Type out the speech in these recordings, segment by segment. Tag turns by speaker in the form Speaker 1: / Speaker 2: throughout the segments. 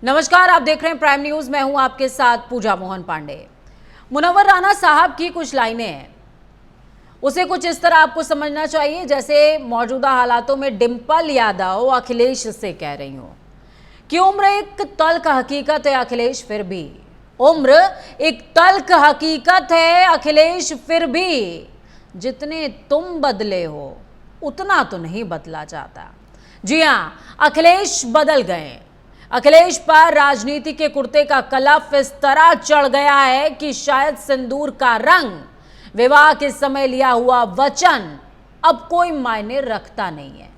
Speaker 1: नमस्कार, आप देख रहे हैं प्राइम न्यूज। मैं हूं आपके साथ पूजा मोहन पांडे। मुनव्वर राना साहब की कुछ लाइनें हैं, उसे कुछ इस तरह आपको समझना चाहिए जैसे मौजूदा हालातों में डिंपल यादव अखिलेश से कह रही हो कि उम्र एक तल्ख हकीकत है अखिलेश, फिर भी उम्र एक तल्ख हकीकत है अखिलेश, फिर भी जितने तुम बदले हो उतना तो नहीं बदला जाता। जी हां, अखिलेश बदल गए। अखिलेश पर राजनीति के कुर्ते का कलफ इस तरह चढ़ गया है कि शायद सिंदूर का रंग, विवाह के समय लिया हुआ वचन अब कोई मायने रखता नहीं है।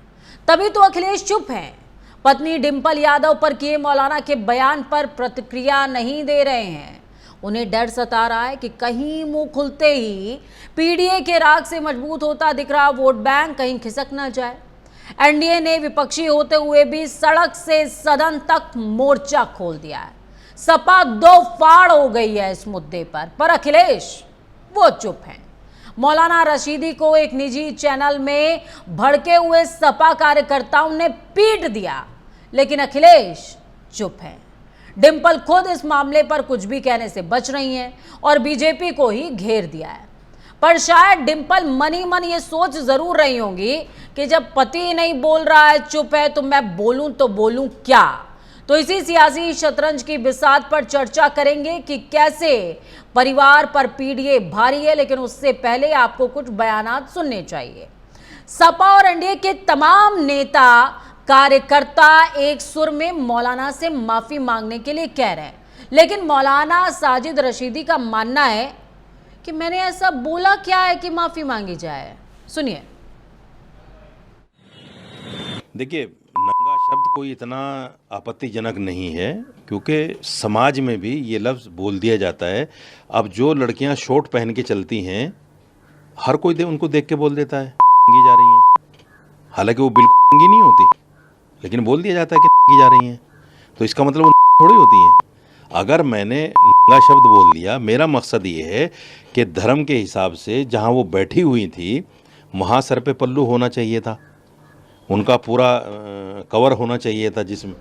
Speaker 1: तभी तो अखिलेश चुप हैं। पत्नी डिंपल यादव पर किए मौलाना के बयान पर प्रतिक्रिया नहीं दे रहे हैं। उन्हें डर सता रहा है कि कहीं मुंह खुलते ही पीडीए के राग से मजबूत होता दिख रहा वोट बैंक कहीं खिसक ना जाए। एनडीए ने विपक्षी होते हुए भी सड़क से सदन तक मोर्चा खोल दिया है। सपा दो फाड़ हो गई है इस मुद्दे पर अखिलेश वो चुप हैं। मौलाना रशीदी को एक निजी चैनल में भड़के हुए सपा कार्यकर्ताओं ने पीट दिया, लेकिन अखिलेश चुप हैं। डिंपल खुद इस मामले पर कुछ भी कहने से बच रही हैं और बीजेपी को ही घेर दिया है। पर शायद डिंपल मन ही मन ये सोच जरूर रही होंगी कि जब पति नहीं बोल रहा है, चुप है, तो मैं बोलूं तो बोलूं क्या। तो इसी सियासी शतरंज की बिसात पर चर्चा करेंगे कि कैसे परिवार पर पीडीए भारी है, लेकिन उससे पहले आपको कुछ बयानात सुनने चाहिए। सपा और एनडीए के तमाम नेता कार्यकर्ता एक सुर में मौलाना से माफी मांगने के लिए कह रहे हैं, लेकिन मौलाना साजिद रशीदी का मानना है कि मैंने ऐसा बोला क्या है कि माफी मांगी जाए। सुनिए।
Speaker 2: देखिए, नंगा शब्द कोई इतना आपत्तिजनक नहीं है, क्योंकि समाज में भी ये लफ्ज़ बोल दिया जाता है। अब जो लड़कियां शॉर्ट पहन के चलती हैं, हर कोई उनको देख के बोल देता है नंगी जा रही हैं, हालांकि वो बिल्कुल नंगी नहीं होती, लेकिन बोल दिया जाता है कि नंगी जा रही हैं। तो इसका मतलब वो थोड़ी होती हैं। अगर मैंने नंगा शब्द बोल दिया, मेरा मकसद ये है कि धर्म के हिसाब से जहाँ वो बैठी हुई थी वहाँ सर पे पल्लू होना चाहिए था, उनका पूरा कवर होना चाहिए था जिसमें।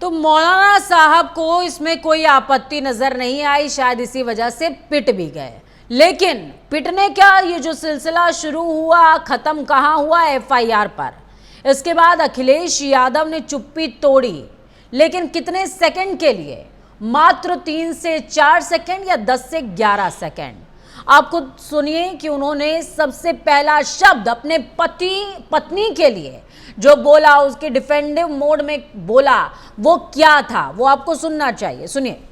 Speaker 1: तो मौलाना साहब को इसमें कोई आपत्ति नजर नहीं आई, शायद इसी वजह से पिट भी गए। लेकिन पिटने क्या, ये जो सिलसिला शुरू हुआ खत्म कहां हुआ? एफआईआर पर। इसके बाद अखिलेश यादव ने चुप्पी तोड़ी, लेकिन कितने सेकंड के लिए? मात्र 3 से 4 सेकंड या 10 से 11 सेकंड। आप खुद सुनिए कि उन्होंने सबसे पहला शब्द अपने पत्नी के लिए जो बोला, उसके डिफेंडिव मोड में बोला, वो क्या था, वो आपको सुनना चाहिए। सुनिए।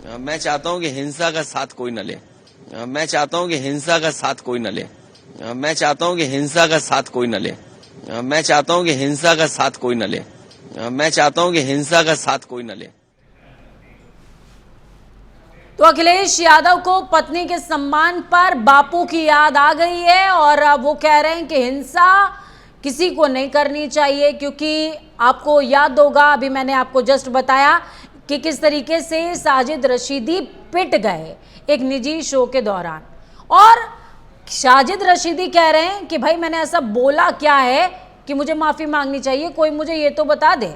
Speaker 3: मैं चाहता हूं कि हिंसा का साथ कोई न ले। मैं चाहता हूं कि हिंसा का साथ कोई न ले। मैं चाहता हूं कि हिंसा का साथ कोई न ले। मैं चाहता हूं कि हिंसा का साथ कोई न ले। मैं चाहता हूं कि हिंसा का साथ कोई न ले।
Speaker 1: तो अखिलेश यादव को पत्नी के सम्मान पर बापू की याद आ गई है और वो कह रहे हैं कि हिंसा किसी को नहीं करनी चाहिए, क्योंकि आपको याद होगा, अभी मैंने आपको जस्ट बताया कि किस तरीके से साजिद रशीदी पिट गए एक निजी शो के दौरान। और साजिद रशीदी कह रहे हैं कि भाई मैंने ऐसा बोला क्या है कि मुझे माफी मांगनी चाहिए, कोई मुझे ये तो बता दे।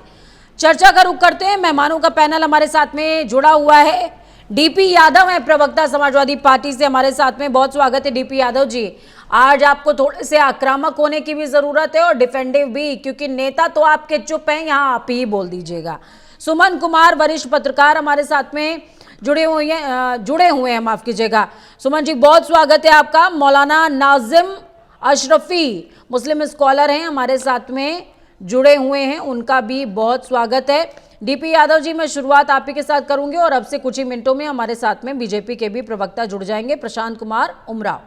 Speaker 1: चर्चा का रुख करते हैं। मेहमानों का पैनल हमारे साथ में जुड़ा हुआ है। डीपी यादव हैं, प्रवक्ता समाजवादी पार्टी से हमारे साथ में। बहुत स्वागत है डीपी यादव जी। आज आपको थोड़े से आक्रामक होने की भी जरूरत है और डिफेंडिव भी, क्योंकि नेता तो आपके चुप हैं, यहाँ आप ही बोल दीजिएगा। सुमन कुमार वरिष्ठ पत्रकार हमारे साथ में जुड़े हुए हैं, माफ कीजिएगा। सुमन जी, बहुत स्वागत है आपका। मौलाना नाजिम अशरफी मुस्लिम स्कॉलर हैं, हमारे साथ में जुड़े हुए हैं, उनका भी बहुत स्वागत है। डीपी यादव जी, मैं शुरुआत आप ही के साथ करूंगी और अब से कुछ ही मिनटों में हमारे साथ में बीजेपी के भी प्रवक्ता जुड़ जाएंगे, प्रशांत कुमार उमराव।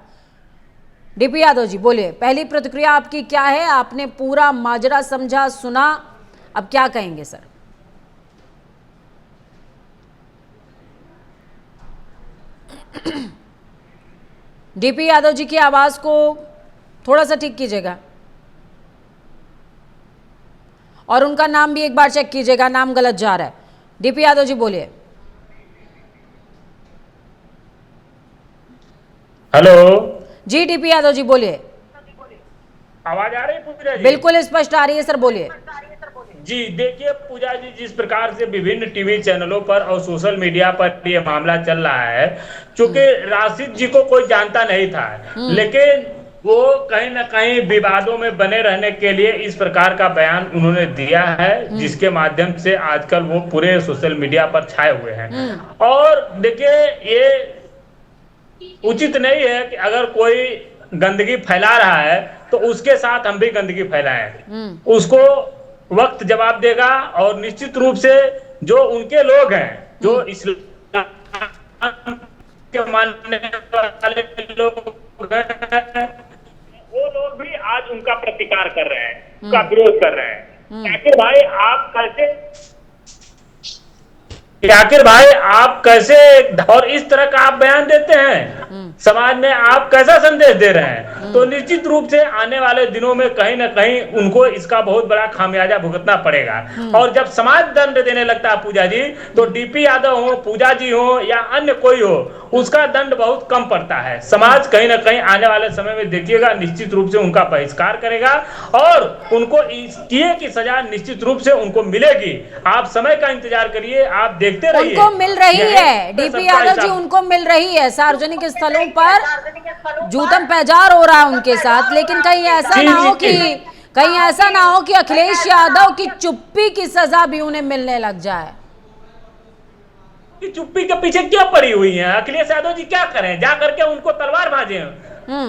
Speaker 1: डीपी यादव जी बोलिए, पहली प्रतिक्रिया आपकी क्या है? आपने पूरा माजरा समझा, सुना, अब क्या कहेंगे सर? डीपी यादव जी की आवाज को थोड़ा सा ठीक कीजिएगा और उनका नाम भी एक बार चेक कीजिएगा, नाम गलत जा रहा है। डीपी यादव जी बोलिए।
Speaker 4: हेलो
Speaker 1: जी डीपी यादव जी बोलिए।
Speaker 4: आवाज आ रही है पूजा जी?
Speaker 1: बिल्कुल स्पष्ट आ रही है सर, बोलिए।
Speaker 4: जी देखिए पूजा जी, जिस प्रकार से विभिन्न टीवी चैनलों पर और सोशल मीडिया पर ये मामला चल रहा है, चूंकि राशिद जी को कोई जानता नहीं था, लेकिन वो कहीं ना कहीं विवादों में बने रहने के लिए इस प्रकार का बयान उन्होंने दिया है, जिसके माध्यम से आजकल वो पूरे सोशल मीडिया पर छाए हुए हैं। और देखिए ये उचित नहीं है कि अगर कोई गंदगी फैला रहा है तो उसके साथ हम भी गंदगी फैलाएं। उसको वक्त जवाब देगा, और निश्चित रूप से जो उनके लोग हैं, जो इस्लाम के मानने वाले लोग हैं, वो लोग भी आज उनका प्रतिकार कर रहे हैं, उनका विरोध कर रहे हैं। आखिर भाई आप कैसे और इस तरह का आप बयान देते हैं, समाज में आप कैसा संदेश दे रहे हैं? तो निश्चित रूप से आने वाले दिनों में कहीं ना कहीं उनको इसका बहुत बड़ा खामियाजा भुगतना पड़ेगा। और जब समाज दंड देने लगता है पूजा जी, तो डीपी यादव हो, पूजा जी हो या अन्य कोई हो, उसका दंड बहुत कम पड़ता है। समाज कहीं ना कहीं आने वाले समय में देखिएगा निश्चित रूप से उनका बहिष्कार करेगा और उनको इस किए की सजा निश्चित रूप से उनको मिलेगी। आप समय का इंतजार करिए, आप देखते रहिए।
Speaker 1: उनको मिल रही है, डीपी यादव जी उनको मिल रही है। सार्वजनिक स्थलों पर जूतम पैजार हो रहा है उनके साथ, लेकिन कहीं ऐसा ना हो कि अखिलेश यादव की चुप्पी की सजा भी उन्हें मिलने लग जाए।
Speaker 4: कि चुप्पी के पीछे क्यों पड़ी हुई हैं? अखिलेश यादव जी क्या करें? जा करके उनको तलवार भाजे,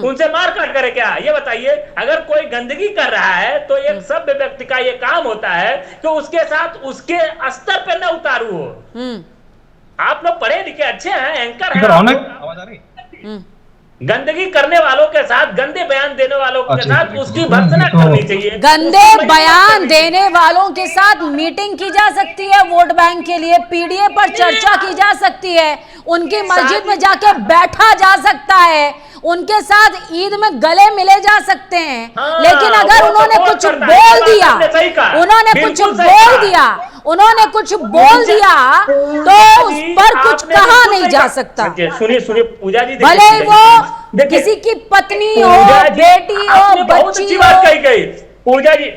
Speaker 4: उनसे मार काट करे क्या? ये बताइए। अगर कोई गंदगी कर रहा है तो एक सभ्य व्यक्ति का ये काम होता है कि उसके साथ उसके स्तर पे न उतारू हो। आप लोग पढ़े लिखे अच्छे हैं, एंकर हैं, आवाज आ रही? गंदगी करने वालों के साथ, गंदे बयान देने वालों के साथ उसकी भर्त्सना करनी चाहिए।
Speaker 1: गंदे बयान देने वालों के साथ मीटिंग की जा सकती है, वोट बैंक के लिए पीडीए पर चर्चा की जा सकती है, उनकी मस्जिद में जाके बैठा जा सकता है, उनके साथ ईद में गले मिले जा सकते हैं। लेकिन अगर उन्होंने कुछ बोल दिया, उन्होंने कुछ बोल दिया तो उस पर कुछ कहा नहीं जा सकता।
Speaker 4: सुनिए पूजा जी,
Speaker 1: भले वो किसी की पत्नी हो, बेटी हो, बच्ची हो।
Speaker 4: बात कही गई पूजा जी।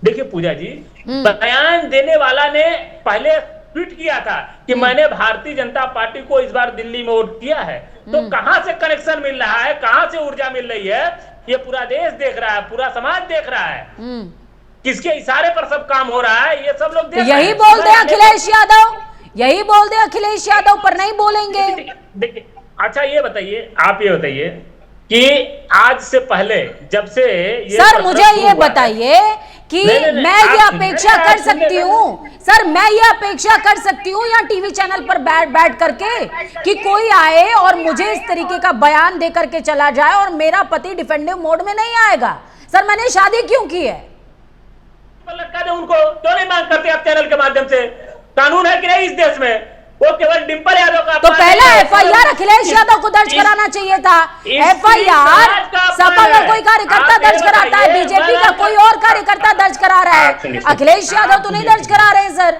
Speaker 4: देखिए पूजा जी, बयान देने वाला ने पहले ट्वीट किया था कि मैंने भारतीय जनता पार्टी को इस बार दिल्ली में वोट किया है। तो कहां से कनेक्शन मिल रहा है, कहां से ऊर्जा मिल रही है? ये पूरा देश देख रहा है, पूरा समाज देख रहा है, किसके इशारे पर सब काम हो रहा है, ये सब लोग देख रहे हैं।
Speaker 1: यही बोल दे अखिलेश यादव, यही बोल दे अखिलेश यादव, पर नहीं बोलेंगे।
Speaker 4: देखिए अच्छा ये बताइए, आप ये बताइए कि आज से पहले जब से ये
Speaker 1: सर मुझे ये बताइए कि मैं ये अपेक्षा कर सकती हूँ, सर मैं ये अपेक्षा कर सकती हूँ यहाँ टीवी चैनल पर बैठ करके कि कोई आए और मुझे इस तरीके का बयान दे करके चला जाए और मेरा पति डिफेंडिव मोड में नहीं आएगा। सर मैंने शादी क्यों की है?
Speaker 4: लटका दे उनको, क्यों नहीं मांग करते आप चैनल के माध्यम से? कानून है कि नहीं इस देश में? वो केवल डिंपल यादव का
Speaker 1: तो पहला एफआईआर अखिलेश यादव को दर्ज कराना चाहिए था। एफआईआर सपा का कोई कार्यकर्ता दर्ज कराता है, बीजेपी का कोई और कार्यकर्ता दर्ज करा रहा है, अखिलेश यादव तो नहीं दर्ज करा रहे हैं। सर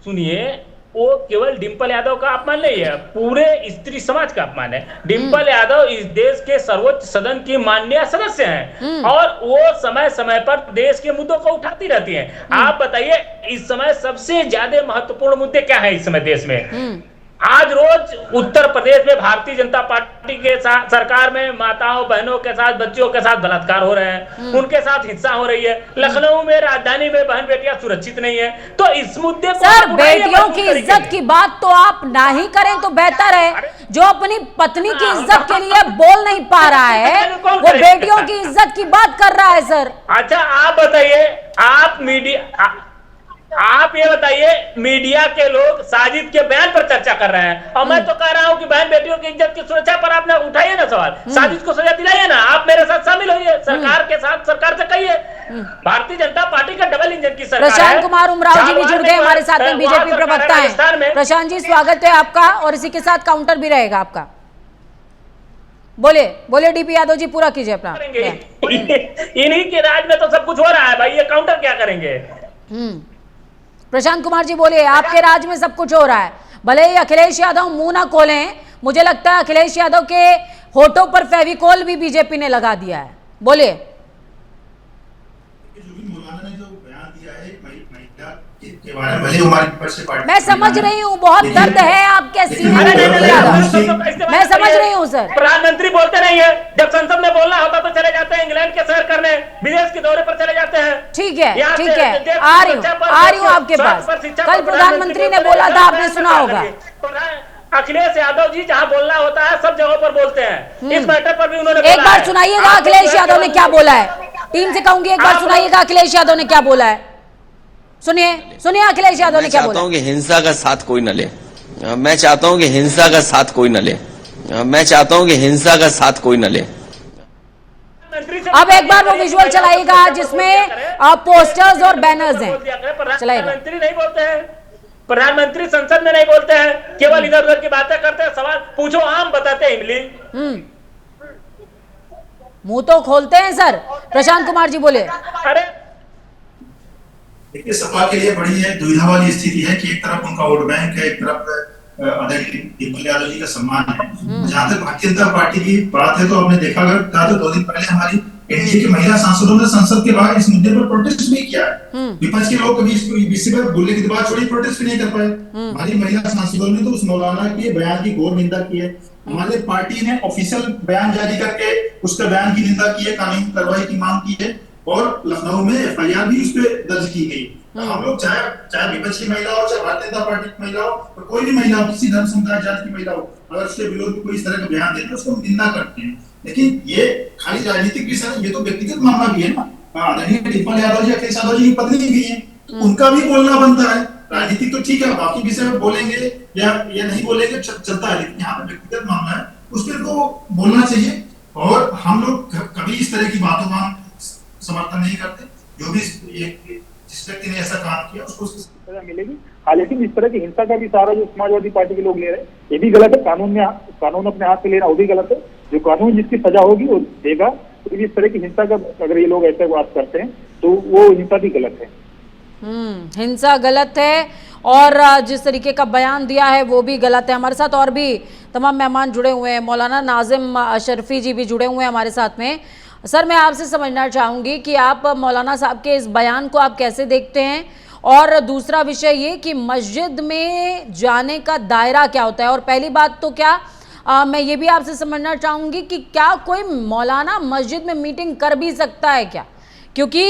Speaker 4: सुनिए, वो केवल डिंपल यादव का अपमान नहीं है, पूरे स्त्री समाज का अपमान है। डिंपल यादव इस देश के सर्वोच्च सदन की माननीय सदस्य हैं और वो समय समय पर देश के मुद्दों को उठाती रहती हैं। आप बताइए इस समय सबसे ज्यादा महत्वपूर्ण मुद्दे क्या है इस समय देश में? आज रोज उत्तर प्रदेश में भारतीय जनता पार्टी के साथ सरकार में माताओं बहनों के साथ, बच्चियों के साथ बलात्कार हो रहे हैं, उनके साथ हिंसा हो रही है। लखनऊ में, राजधानी में बहन बेटियां सुरक्षित नहीं है। तो इस मुद्दे को
Speaker 1: सर बेटियों की इज्जत की बात तो आप ना ही करें तो बेहतर है। जो अपनी पत्नी की इज्जत के लिए बोल नहीं पा रहा है वो बेटियों की इज्जत की बात कर रहा है। सर
Speaker 4: अच्छा आप बताइए, आप ये बताइए, मीडिया के लोग साजिद के बयान पर चर्चा कर रहे हैं और मैं तो कह रहा हूं कि बहन बेटियों की इज्जत की सुरक्षा पर आपने उठाइए ना सवाल, साजिद को सजा दिलाइए ना। आप मेरे साथ शामिल होइए, सरकार के साथ, सरकार से कहिए भारतीय जनता पार्टी का डबल इंजन की सरकार है।
Speaker 1: प्रशांत कुमार उमराव जी भी जुड़ गए हमारे साथ में, बीजेपी प्रवक्ता है। प्रशांत जी स्वागत है आपका और इसी के साथ काउंटर भी रहेगा आपका। बोलिए डीपी यादव जी, पूरा कीजिए अपना।
Speaker 4: इन्हीं के राज में तो सब कुछ हो रहा है भाई, ये काउंटर क्या करेंगे?
Speaker 1: प्रशांत कुमार जी बोलिए, आपके राज में सब कुछ हो रहा है, भले ही अखिलेश यादव मुंह ना खोलें। मुझे लगता है अखिलेश यादव के होठों पर फेविकोल भी बीजेपी ने लगा दिया है। बोलिए।
Speaker 5: जो भी मौलाना ने जो बयान दिया है महिला के बारे में, भले हमारी विपक्ष से पार्टी,
Speaker 1: मैं समझ रही हूँ, बहुत दर्द है आपके सीने में, मैं समझ रही हूँ सर।
Speaker 4: प्रधानमंत्री बोलते नहीं है, जब संसद में बोलना होता तो चले जाते हैं इंग्लैंड के सैर करने, विदेश के दौरे पर चले जाते हैं।
Speaker 1: ठीक है, आ रही हूँ आपके पास। कल प्रधानमंत्री ने बोला था, आपने सुना होगा,
Speaker 4: अखिलेश यादव जी जहाँ बोलना होता है सब जगहों पर बोलते हैं। इस मैटर पर भी उन्होंने
Speaker 1: एक बार सुनाइएगा अखिलेश यादव ने क्या बोला है। टीम से कहूंगी एक बार सुनाइएगा अखिलेश यादव ने क्या बोला है। सुनिए अखिलेश यादव ने क्या बोला।
Speaker 3: मैं चाहता हूं कि हिंसा का साथ कोई न ले। मैं चाहता हूं कि हिंसा का साथ कोई न ले। मैं चाहता हूं कि हिंसा का साथ कोई न ले।
Speaker 1: अब एक बार वो विजुअल चलाइएगा जिसमें पोस्टर्स और बैनर्स हैं, चलाइएगा।
Speaker 4: प्रधानमंत्री नहीं बोलते हैं, प्रधानमंत्री संसद में नहीं बोलते हैं, केवल इधर उधर की बातें करते हैं। सवाल पूछो आम बताते हैं इमली।
Speaker 1: मुंह तो खोलते हैं सर। प्रशांत कुमार जी बोले।
Speaker 4: अरे
Speaker 5: देखिए, सपा के लिए बड़ी है दुविधा वाली स्थिति है कि एक तरफ उनका वोट बैंक है, एक तरफ आदरणीय डिम्पल यादव जी का सम्मान है। जहां तक भारतीय जनता पार्टी की बात है तो हमने देखा था तो 2 दिन पहले हमारी एनडीए के महिला सांसदों ने संसद के बाहर इस मुद्दे पर प्रोटेस्ट भी किया है। विपक्ष के लोग कभी इस विषय पर बोलने की बात छोड़ी, प्रोटेस्ट भी नहीं कर पाए। हमारी महिला सांसदों ने तो उस मौलाना के बयान की घोर निंदा की है। हमारे पार्टी ने ऑफिशियल बयान जारी करके उसका बयान की निंदा की है, कानूनी कार्रवाई की मांग की है और लखनऊ में एफआईआर भी उस पर दर्ज की गई। हम लोग चाहे विपक्ष की महिला हो, चाहे भारतीय जनता पार्टी की महिला हो, और कोई भी महिला हो, किसी धर्म समुदाय जाति की महिला हो, अगर उसके विरोध में कोई इस तरह का बयान देते हैं उसको निंदा करते हैं। लेकिन ये खाली राजनीतिक विषय है, ये तो व्यक्तिगत मामला भी है ना। आदरणीय डिम्पल यादव जी, अखिलेश यादव जी की पत्नी भी है, उनका भी बोलना बनता है। राजनीतिक तो ठीक है, बाकी विषय में बोलेंगे या नहीं बोलेंगे चलता है, लेकिन यहाँ पर व्यक्तिगत मामला है, उस पर तो बोलना चाहिए। और हम लोग कभी इस तरह की बातों का समर्थन नहीं करते। जो भी जिस व्यक्ति ने ऐसा काम किया उसको सजा मिलेगी।
Speaker 6: हाँ, लेकिन इस तरह की हिंसा का भी सहारा जो समाजवादी पार्टी के लोग ले रहे हैं ये भी गलत है। कानून अपने हाथ में लेना वो भी गलत है। जो कानून जिसकी सजा होगी वो देगा। तो इस तरह की हिंसा का अगर ये लोग ऐसे बात करते हैं तो वो हिंसा भी गलत है।
Speaker 1: हिंसा गलत है और जिस तरीके का बयान दिया है वो भी गलत है। हमारे साथ और भी तमाम मेहमान जुड़े हुए हैं। मौलाना नाजिम अशरफी जी भी जुड़े हुए हैं हमारे साथ में। सर, मैं आपसे समझना चाहूँगी कि आप मौलाना साहब के इस बयान को आप कैसे देखते हैं, और दूसरा विषय ये कि मस्जिद में जाने का दायरा क्या होता है। और पहली बात तो क्या मैं ये भी आपसे समझना चाहूँगी कि क्या कोई मौलाना मस्जिद में मीटिंग कर भी सकता है क्या, क्योंकि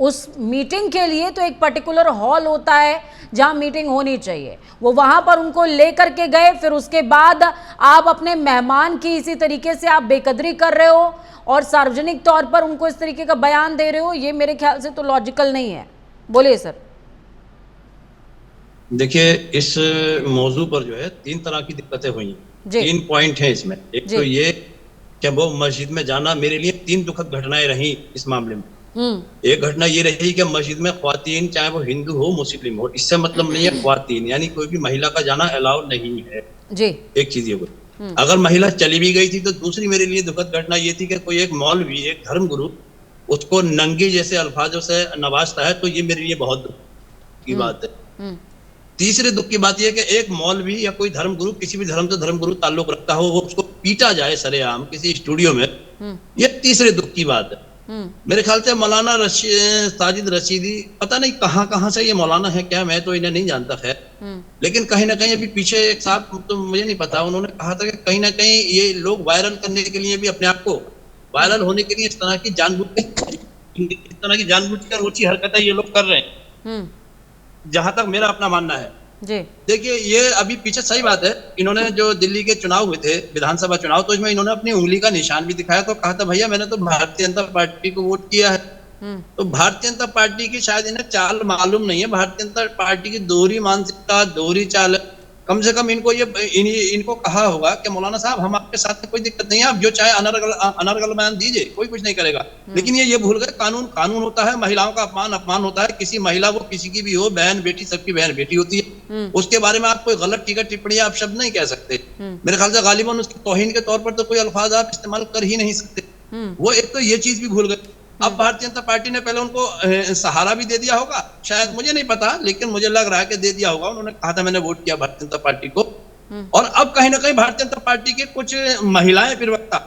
Speaker 1: उस मीटिंग के लिए तो एक पर्टिकुलर हॉल होता है जहां मीटिंग होनी चाहिए। वो वहां पर उनको लेकर के गए, फिर उसके बाद आप अपने मेहमान की इसी तरीके से आप बेकदरी कर रहे हो और सार्वजनिक तौर पर उनको इस तरीके का बयान दे रहे हो। ये मेरे ख्याल से तो लॉजिकल नहीं है। बोलिए सर।
Speaker 7: देखिए, इस मौजू पर जो है 3 तरह की दिक्कतें हुई हैं। 3 पॉइंट हैं इसमें। एक तो ये कि वो मस्जिद में जाना, मेरे लिए 3 दुखद घटनाएं रही इस मामले में। एक घटना ये रही कि मस्जिद में ख्वातीन, चाहे वो हिंदू हो मुस्लिम हो, इससे मतलब नहीं है ख्वातीन यानी कोई भी महिला का जाना अलाउ नहीं है जी। एक चीज ये हुई। अगर महिला चली भी गई थी तो दूसरी मेरे लिए दुखद घटना ये थी कि कोई एक मौलवी, एक धर्मगुरु उसको नंगी जैसे अल्फाजों से नवाजता है, तो ये मेरे लिए बहुत दुख की बात है। तीसरे दुख की बात यह कि एक मौलवी या कोई धर्मगुरु, किसी भी धर्म से धर्मगुरु ताल्लुक रखता हो, वो उसको पीटा जाए सरेआम किसी स्टूडियो में, ये तीसरे दुख की बात है। मेरे ख्याल से मौलाना साजिद रशीदी, पता नहीं कहाँ से ये मौलाना है क्या, मैं तो इन्हें नहीं जानता खैर, लेकिन कहीं ना कहीं अभी पीछे एक साहब, तो मुझे नहीं पता, उन्होंने कहा था कि कहीं ना कहीं ये लोग वायरल करने के लिए भी, अपने आप को वायरल होने के लिए इस तरह की जानबूझकर ऊंची हरकतें ये लोग कर रहे हैं, जहां तक मेरा अपना मानना है जी। देखिए, ये अभी पीछे सही बात है, इन्होंने जो दिल्ली के चुनाव हुए थे, विधानसभा चुनाव, तो इसमें इन्होंने अपनी उंगली का निशान भी दिखाया, तो कहा था भैया मैंने तो भारतीय जनता पार्टी को वोट किया है। तो भारतीय जनता पार्टी की शायद इन्हें चाल मालूम नहीं है। भारतीय जनता पार्टी की दोहरी मानसिकता, दोहरी चाल, कम से कम इनको कहा होगा कि मौलाना साहब हम आपके साथ में कोई दिक्कत नहीं है, आप जो चाहे अनर्गल बयान दीजिए, कोई कुछ नहीं करेगा। लेकिन ये भूल गए कानून होता है, महिलाओं का अपमान होता है। किसी महिला, वो किसी की भी हो, बहन बेटी, सबकी बहन बेटी होती है, उसके बारे में आप कोई गलत टिप्पणी आप शब्द नहीं कह सकते। मेरे ख्याल से गालिबन उसकी तौहीन के तौर पर तो कोई अल्फाज आप इस्तेमाल कर ही नहीं सकते। वो एक तो ये चीज भी भूल गए। अब भारतीय जनता पार्टी ने पहले उनको सहारा भी दे दिया होगा, शायद, मुझे नहीं पता, लेकिन मुझे लग रहा है कि दे दिया होगा। उन्होंने कहा था मैंने वोट किया भारतीय जनता पार्टी को। और अब कहीं ना कहीं भारतीय जनता पार्टी के कुछ महिलाएं प्रवक्ता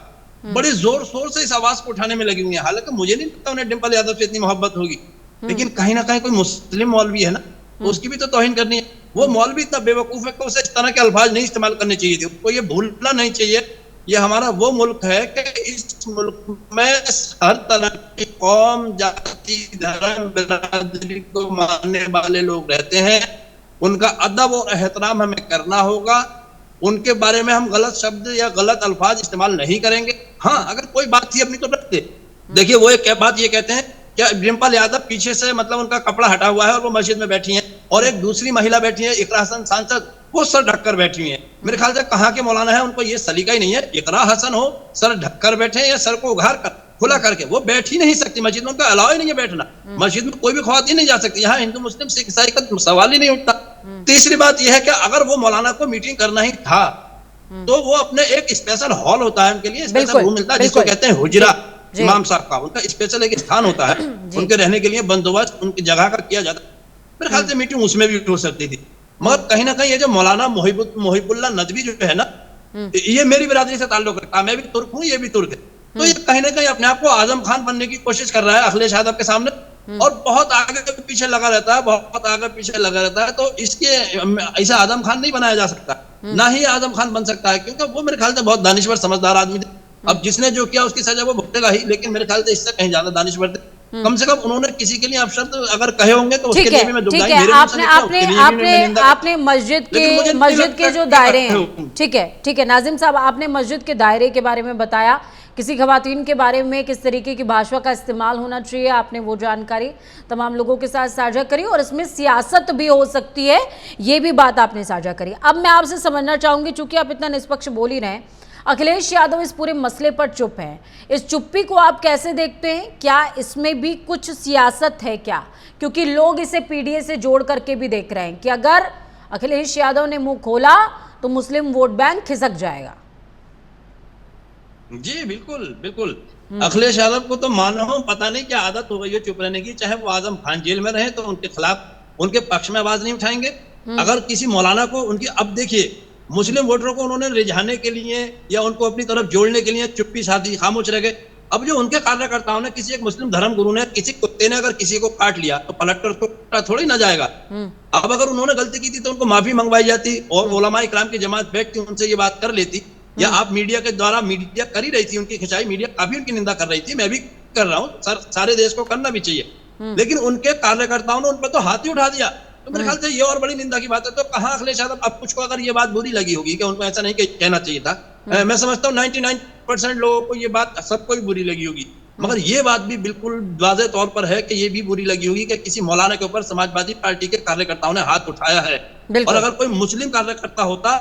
Speaker 7: बड़े जोर शोर से इस आवाज को उठाने में लगी हुई है। हालांकि मुझे नहीं लगता उन्हें डिम्पल यादव से इतनी मोहब्बत होगी, लेकिन कहीं ना कहीं कोई मुस्लिम मौलवी है ना, उसकी भी तो तौहीन करनी है। वो मौलवी इतना बेवकूफ है कि उसे इस तरह के अल्फाज नहीं इस्तेमाल करने चाहिए थे। उसको ये भूलना नहीं चाहिए, ये हमारा वो मुल्क है कि इस मुल्क में हर तरह की कौम, जाति, धर्म, बिरादरी को मानने वाले लोग रहते हैं। उनका अदब और एहतराम हमें करना होगा। उनके बारे में हम गलत शब्द या गलत अल्फाज इस्तेमाल नहीं करेंगे। हाँ, अगर कोई बात थी अपनी तो रखते। देखिए वो एक बात ये कहते हैं कि डिम्पल यादव पीछे से मतलब उनका कपड़ा हटा हुआ है और वो मस्जिद में बैठी हैं, और एक दूसरी महिला बैठी है इकरा हसन सांसद, वो सर ढककर बैठी हुई है। मेरे ख्याल से कहाँ के मौलाना है, उनको ये सलीका ही नहीं है। इकरा हसन हो सर ढककर बैठे या सर को उघार कर खुला करके, वो बैठ ही नहीं सकती मस्जिद में, उनका अलाउ ही नहीं है बैठना। मस्जिद में कोई भी ख्वातीन नहीं जा सकती। यहाँ हिंदू मुस्लिम सिख ईसाई का सवाल ही नहीं उठता। तीसरी बात यह है कि अगर वो मौलाना को मीटिंग करना ही था तो वो अपने एक स्पेशल हॉल होता है उनके लिए, स्पेशल रूम मिलता है जिसको कहते हैं हुजरा, इमाम साहब का उनका स्पेशल एक स्थान होता है, उनके रहने के लिए बंदोबस्त उनकी जगह का किया जाता है। मेरे ख्याल से मीटिंग उसमें भी हो सकती थी। मगर कहीं ना कहीं ये जो मौलाना मोहिबुल्लाह नदवी जो है ना, ये मेरी बिरादरी से ताल्लुक रखता है। मैं भी तुर्क हूँ, ये भी तुर्क है। तो ये कहीं ना कहीं अपने आप को आजम खान बनने की कोशिश कर रहा है अखिलेश यादव के सामने, और बहुत आगे पीछे लगा रहता है, बहुत आगे पीछे लगा रहता है। तो इसके ऐसा आजम खान नहीं बनाया जा सकता, ना ही आजम खान बन सकता है, क्योंकि वो मेरे ख्याल से बहुत दानिश्वर समझदार आदमी थे। अब जिसने जो किया उसकी सजा वो भुगतेगा ही, लेकिन मेरे ख्याल से इससे कहीं ज्यादा दानिश्वर थे। कम से कम उन्होंने किसी के लिए अपशब्द अगर कहे होंगे तो उसके लिए भी मैं दुखदाई, मेरे मुंह से निकला, उसके लिए भी मैं निंदा करता।
Speaker 1: आपने मस्जिद के जो दायरे हैं, ठीक है नाजिम साहब, आपने मस्जिद के दायरे के बारे में बताया, किसी खवातीन के बारे में किस तरीके की भाषा का इस्तेमाल होना चाहिए, आपने वो जानकारी तमाम लोगों के साथ साझा करी, और इसमें सियासत भी हो सकती है, ये भी बात आपने साझा करी। अब मैं आपसे समझना चाहूंगी, चूंकि आप इतना निष्पक्ष बोल ही रहे हैं, अखिलेश यादव इस पूरे मसले पर चुप हैं, इस चुप्पी को आप कैसे देखते हैं? क्या इसमें भी कुछ सियासत है क्या? क्योंकि लोग इसे पीडीए से जोड़ करके भी देख रहे हैं कि अगर अखिलेश यादव ने मुंह खोला तो मुस्लिम वोट बैंक खिसक जाएगा।
Speaker 7: जी बिल्कुल बिल्कुल। अखिलेश यादव को तो मानो पता नहीं क्या आदत हो गई है चुप रहने की। चाहे वो आजम खान जेल में रहे तो उनके खिलाफ, उनके पक्ष में आवाज नहीं उठाएंगे। अगर किसी मौलाना को उनकी, अब देखिए मुस्लिम वोटरों को उन्होंने रिझाने के लिए या उनको अपनी तरफ जोड़ने के लिए चुप्पी साधी, खामोश रह गए। अब जो उनके कार्यकर्ताओं ने, किसी एक मुस्लिम धर्म गुरु ने, किसी कुत्ते ने अगर किसी को काट लिया तो पलट कर तो थोड़ी ना जाएगा। अब अगर उन्होंने गलती की थी तो उनको माफी मंगवाई जाती और उलमा इकराम की जमात बैठती, उनसे ये बात कर लेती, या आप मीडिया के द्वारा, मीडिया कर ही रही थी उनकी खिंचाई, मीडिया काफी उनकी निंदा कर रही थी, मैं भी कर रहा हूँ, सारे देश को करना भी चाहिए। लेकिन उनके कार्यकर्ताओं ने उन पर तो हाथ ही उठा दिया, तो मेरे ख्याल से ये और बड़ी निंदा की बात है। तो कहाँ अखिलेश यादव, अब कुछ को अगर ये बात बुरी लगी होगी कि उनको ऐसा नहीं कहना चाहिए था, मैं समझता हूँ 99% लोगों को ये बात, सबको भी बुरी लगी होगी, मगर ये बात भी बिल्कुल वाज़ेह तौर पर है कि ये भी बुरी लगी होगी कि किसी मौलाना के ऊपर समाजवादी पार्टी के कार्यकर्ताओं ने हाथ उठाया है। और अगर कोई मुस्लिम कार्यकर्ता होता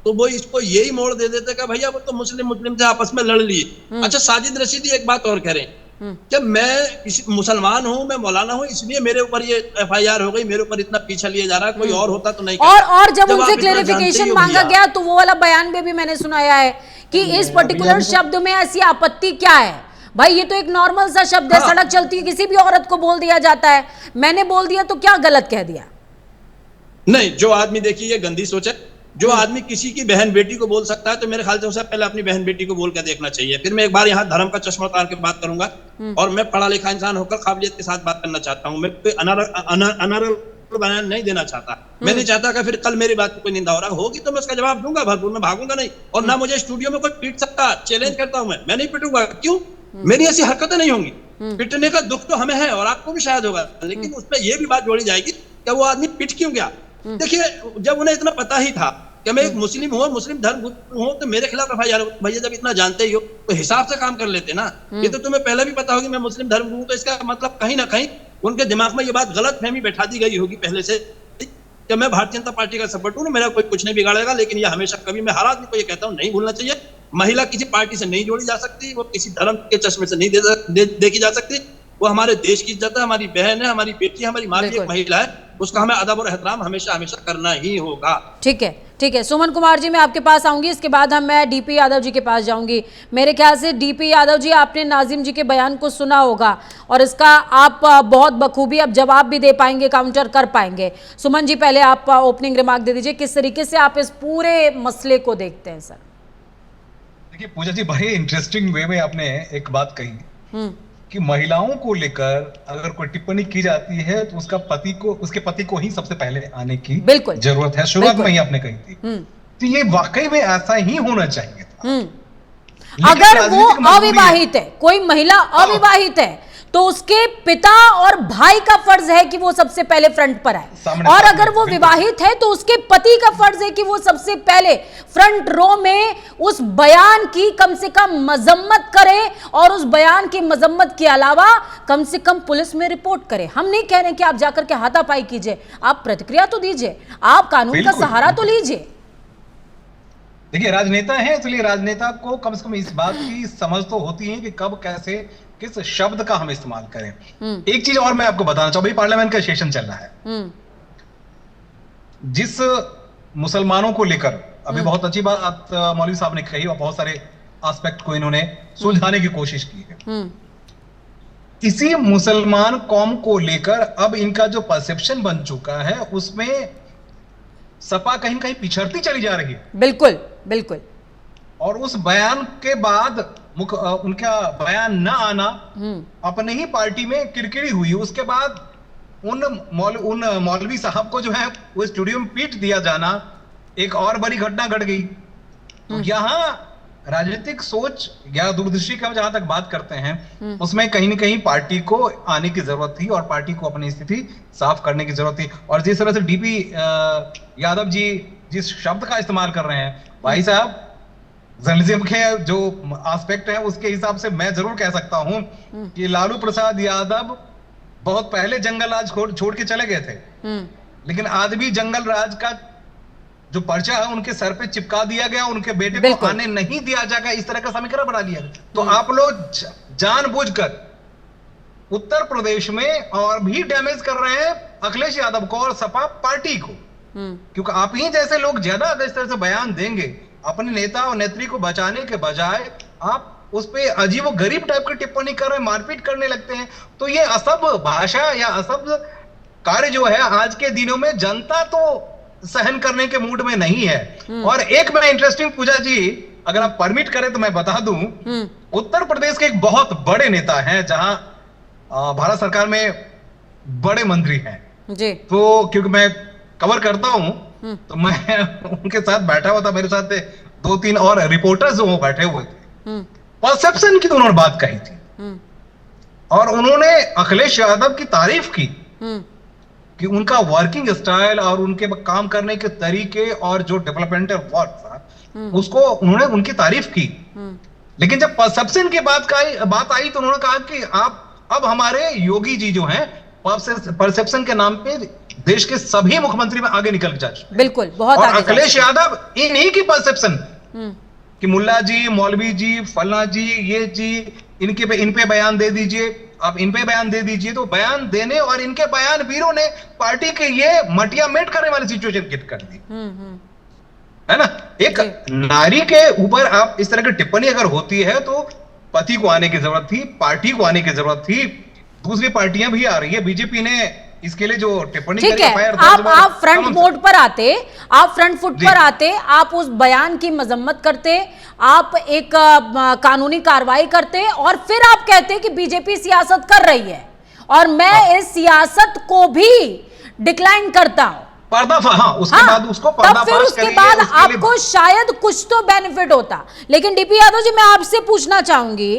Speaker 7: तो वो इसको यही मोड़ दे देते कि भैया वो तो मुस्लिम से आपस में लड़ लिए। अच्छा, साजिद रशीदी एक बात और कह रहे हैं कि मैं किसी मुसलमान हूँ, मैं मौलाना हूँ, इसलिए मेरे ऊपर ये FIR हो गई, मेरे ऊपर इतना पीछा लिया जा रहा है, कोई और होता तो नहीं।
Speaker 1: और जब उनसे क्लेरिफिकेशन मांगा गया तो वो वाला बयान में भी मैंने सुनाया है कि इस पर्टिकुलर शब्द में ऐसी आपत्ति क्या है? भाई ये तो एक नॉर्मल सा शब्द है, सड़क चलती है किसी भी औरत को बोल दिया जाता है, मैंने बोल दिया तो क्या गलत कह दिया?
Speaker 7: नहीं, जो आदमी देखिए ये गंदी सोच है, जो आदमी किसी की बहन बेटी को बोल सकता है तो मेरे ख्याल से उसे पहले अपनी बहन बेटी को बोल कर देखना चाहिए। फिर मैं एक बार यहाँ धर्म का चश्मा उतार के बात करूंगा, और मैं पढ़ा लिखा इंसान होकर काबिलियत के साथ बात करना चाहता हूँ। मैं कोई अनरल बयान नहीं देना चाहता। मैं नहीं चाहता कि फिर कल मेरी बात की कोई निंदा हो रहा होगी तो मैं उसका जवाब दूंगा भरपूर, मैं भागूंगा नहीं, और ना मुझे स्टूडियो में कोई पीट सकता। चैलेंज करता हूँ मैं नहीं पिटूंगा। क्यों? मेरी ऐसी हरकतें नहीं होंगी। पिटने का दुख तो हमें है और आपको भी शायद होगा, लेकिन उसमें यह भी बात जोड़ी जाएगी कि वो आदमी पिट क्यों गया। देखिए, जब उन्हें इतना पता ही था कि मैं एक मुस्लिम हूँ, मुस्लिम धर्म हूँ, तो मेरे खिलाफ FIR, भैया जब इतना जानते ही हो तो हिसाब से काम कर लेते ना। ये तो तुम्हें पहले भी पता होगी मैं मुस्लिम धर्म हूँ, तो इसका मतलब कहीं ना कहीं उनके दिमाग में ये बात गलत फहमी बैठा दी गई होगी पहले से कि मैं भारतीय जनता पार्टी का सपोर्ट हूँ, मेरा कोई कुछ नहीं बिगाड़ेगा। लेकिन ये हमेशा, कभी मैं हर आदमी को ये कहता हूँ नहीं भूलना चाहिए, महिला किसी पार्टी से नहीं जोड़ी जा सकती, वो किसी धर्म के चश्मे से नहीं देखी जा सकती। वो हमारे देश की इज्जत है, हमारी बहन है, हमारी बेटी, हमारी माँ भी एक महिला है, उसका हमें अदब और एहतराम हमेशा हमेशा करना ही होगा।
Speaker 1: ठीक है। सुमन कुमार जी, मैं आपके पास आऊंगी, इसके बाद मैं DP यादव जी के पास जाऊंगी। मेरे ख्याल से DP यादव जी, आपने नाजिम जी के बयान को सुना होगा और इसका आप बहुत बखूबी अब जवाब भी दे पाएंगे, काउंटर कर पाएंगे। सुमन जी, पहले आप ओपनिंग रिमार्क दे दीजिए, किस तरीके से आप इस पूरे मसले को देखते हैं सर?
Speaker 8: देखिए पूजा जी, बड़े इंटरेस्टिंग वे में आपने एक बात कही कि महिलाओं को लेकर अगर कोई टिप्पणी की जाती है तो उसके पति को ही सबसे पहले आने की जरूरत है। शुरुआत में ही आपने कही थी, तो ये वाकई में ऐसा ही होना चाहिए था।
Speaker 1: अगर वो अविवाहित है, कोई महिला अविवाहित है, तो उसके पिता और भाई का फर्ज है कि वो सबसे पहले फ्रंट पर आए, और अगर वो विवाहित है तो उसके पति का फर्ज है कि वो सबसे पहले फ्रंट रो में उस बयान की कम से कम मजम्मत करे, और उस बयान की मजम्मत के अलावा कम से कम पुलिस में रिपोर्ट करे। हम नहीं कह रहे कि आप जाकर के हाथापाई कीजिए, आप प्रतिक्रिया तो दीजिए, आप कानून का सहारा तो लीजिए।
Speaker 8: देखिए राजनेता है, इसलिए राजनेता को कम से कम इस बात की समझ तो होती है कि कब कैसे किस शब्द का हम इस्तेमाल करें। एक चीज और मैं आपको बताना चाहूंगा, पार्लियामेंट का सेशन चल रहा है, जिस मुसलमानों को लेकर अभी बहुत अच्छी बात मौलवी साहब ने कही और बहुत सारे एस्पेक्ट को इन्होंने सुलझाने की कोशिश की है। इसी मुसलमान कौम को लेकर अब इनका जो परसेप्शन बन चुका है उसमें सपा कहीं कहीं पिछड़ती चली जा रही है।
Speaker 1: बिल्कुल बिल्कुल।
Speaker 8: और उस बयान के बाद उनका बयान न आना, अपने ही पार्टी में किरकिरी हुई, उसके बाद उन मौलवी साहब को जो है वो स्टूडियो में पीट दिया जाना, एक और बड़ी घटना घट गई। तो यहां राजनीतिक सोच या दूरदृष्टि का जहां तक बात करते हैं, उसमें कहीं ना कहीं पार्टी को आने की जरूरत थी और पार्टी को अपनी स्थिति साफ करने की जरूरत थी। और जिस तरह से डीपी यादव जी जिस शब्द का इस्तेमाल कर रहे हैं, भाई साहब जर्नलिज्म के जो एस्पेक्ट है उसके हिसाब से मैं जरूर कह सकता हूं कि लालू प्रसाद यादव बहुत पहले जंगल राज छोड़ के चले गए थे, लेकिन आज भी जंगल राज का जो पर्चा है उनके सर पे चिपका दिया गया, उनके बेटे को आने नहीं दिया जाएगा, इस तरह का समीकरण बना लिया। तो आप लोग जानबूझकर उत्तर प्रदेश में और भी डैमेज कर रहे हैं अखिलेश यादव को और सपा पार्टी को, क्योंकि आप ही जैसे लोग ज्यादा अगर इस तरह से बयान देंगे अपने नेता और नेत्री को बचाने के बजाय, आप उस पे अजीब व गरीब टाइप की टिप्पणी कर रहे हैं, मारपीट करने लगते हैं, तो ये असभ्य भाषा या असभ्य कार्य जो है आज के दिनों में जनता तो सहन करने के मूड में नहीं है। और एक मैं इंटरेस्टिंग पूजा जी, अगर आप परमिट करें तो मैं बता दूं, उत्तर प्रदेश के एक बहुत बड़े नेता हैं जहां भारत सरकार में बड़े मंत्री हैं जी, तो क्योंकि मैं कवर करता हूं तो मैं उनके साथ बैठा हुआ था, मेरे साथ 2-3 और रिपोर्टर्स वो बैठे हुए थे। परसेप्शन की तो उन्होंने बात कही थी और उन्होंने अखिलेश यादव की तारीफ की कि उनका वर्किंग स्टाइल और उनके काम करने के तरीके और जो डेवलपमेंटल वर्क था उसको उन्होंने उनकी तारीफ की। लेकिन जब परसेप्शन की बात आई तो उन्होंने कहा कि आप अब हमारे योगी जी जो हैं परसेप्शन के नाम पे देश के सभी मुख्यमंत्री में आगे निकल जा चुके।
Speaker 1: बिल्कुल, बहुत
Speaker 8: और अखिलेश यादव इन्हीं की परसेप्शन कि मुल्ला जी, मौलवी जी, फलना जी, ये जी, इन पे बयान दे दीजिए, आप इन पे बयान दे दीजिए, तो बयान देने और इनके बयान वीरों ने पार्टी के ये मटिया मेट करने वाली सिचुएशन क्रिएट कर दी, है ना। एक नारी के ऊपर आप इस तरह की टिप्पणी अगर होती है तो पति को आने की जरूरत थी, पार्टी को आने की जरूरत थी, दूसरी पार्टियां भी आ रही है, बीजेपी ने इसके लिए जो टिप्पणी
Speaker 1: ठीक है, आप फ्रंट मोड पर आते, आप फ्रंट फुट पर आते, आप उस बयान की मजम्मत करते, आप एक कानूनी कार्रवाई करते और फिर आप कहते कि बीजेपी सियासत कर रही है और मैं इस सियासत को भी डिक्लाइन करता हूं,
Speaker 8: उसके बाद उसको
Speaker 1: तब फिर उसके बाद आपको शायद कुछ तो बेनिफिट होता। लेकिन डीपी यादव जी, मैं आपसे पूछना चाहूंगी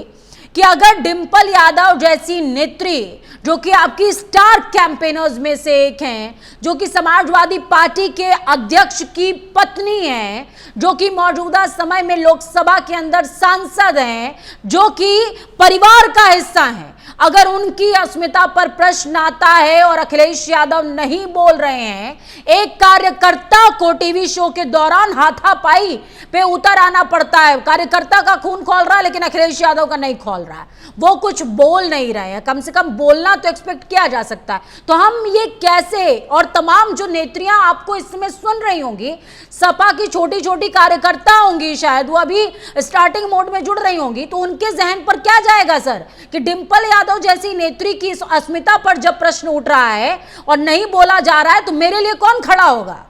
Speaker 1: कि अगर डिंपल यादव जैसी नेत्री जो कि आपकी स्टार कैंपेनर्स में से एक हैं, जो कि समाजवादी पार्टी के अध्यक्ष की पत्नी हैं, जो कि मौजूदा समय में लोकसभा के अंदर सांसद हैं, जो कि परिवार का हिस्सा हैं, अगर उनकी अस्मिता पर प्रश्न आता है और अखिलेश यादव नहीं बोल रहे हैं, एक कार्यकर्ता को टीवी शो के दौरान हाथापाई पे उतर आना पड़ता है, कार्यकर्ता का खून खौल रहा है लेकिन अखिलेश यादव का नहीं खौल रहा है, वो कुछ बोल नहीं रहे हैं, कम से कम बोलना तो एक्सपेक्ट किया जा सकता है। तो हम ये कैसे, और तमाम जो नेत्रियां आपको इस समय सुन रही होंगी, सपा की छोटी छोटी कार्यकर्ता होंगी, शायद वो अभी स्टार्टिंग मोड में जुड़ रही होंगी, तो उनके जहन पर क्या जाएगा सर कि डिंपल यादव जैसी नेत्री की अस्मिता पर जब प्रश्न उठ रहा है और नहीं बोला जा रहा है तो मेरे लिए कौन खड़ा होगा?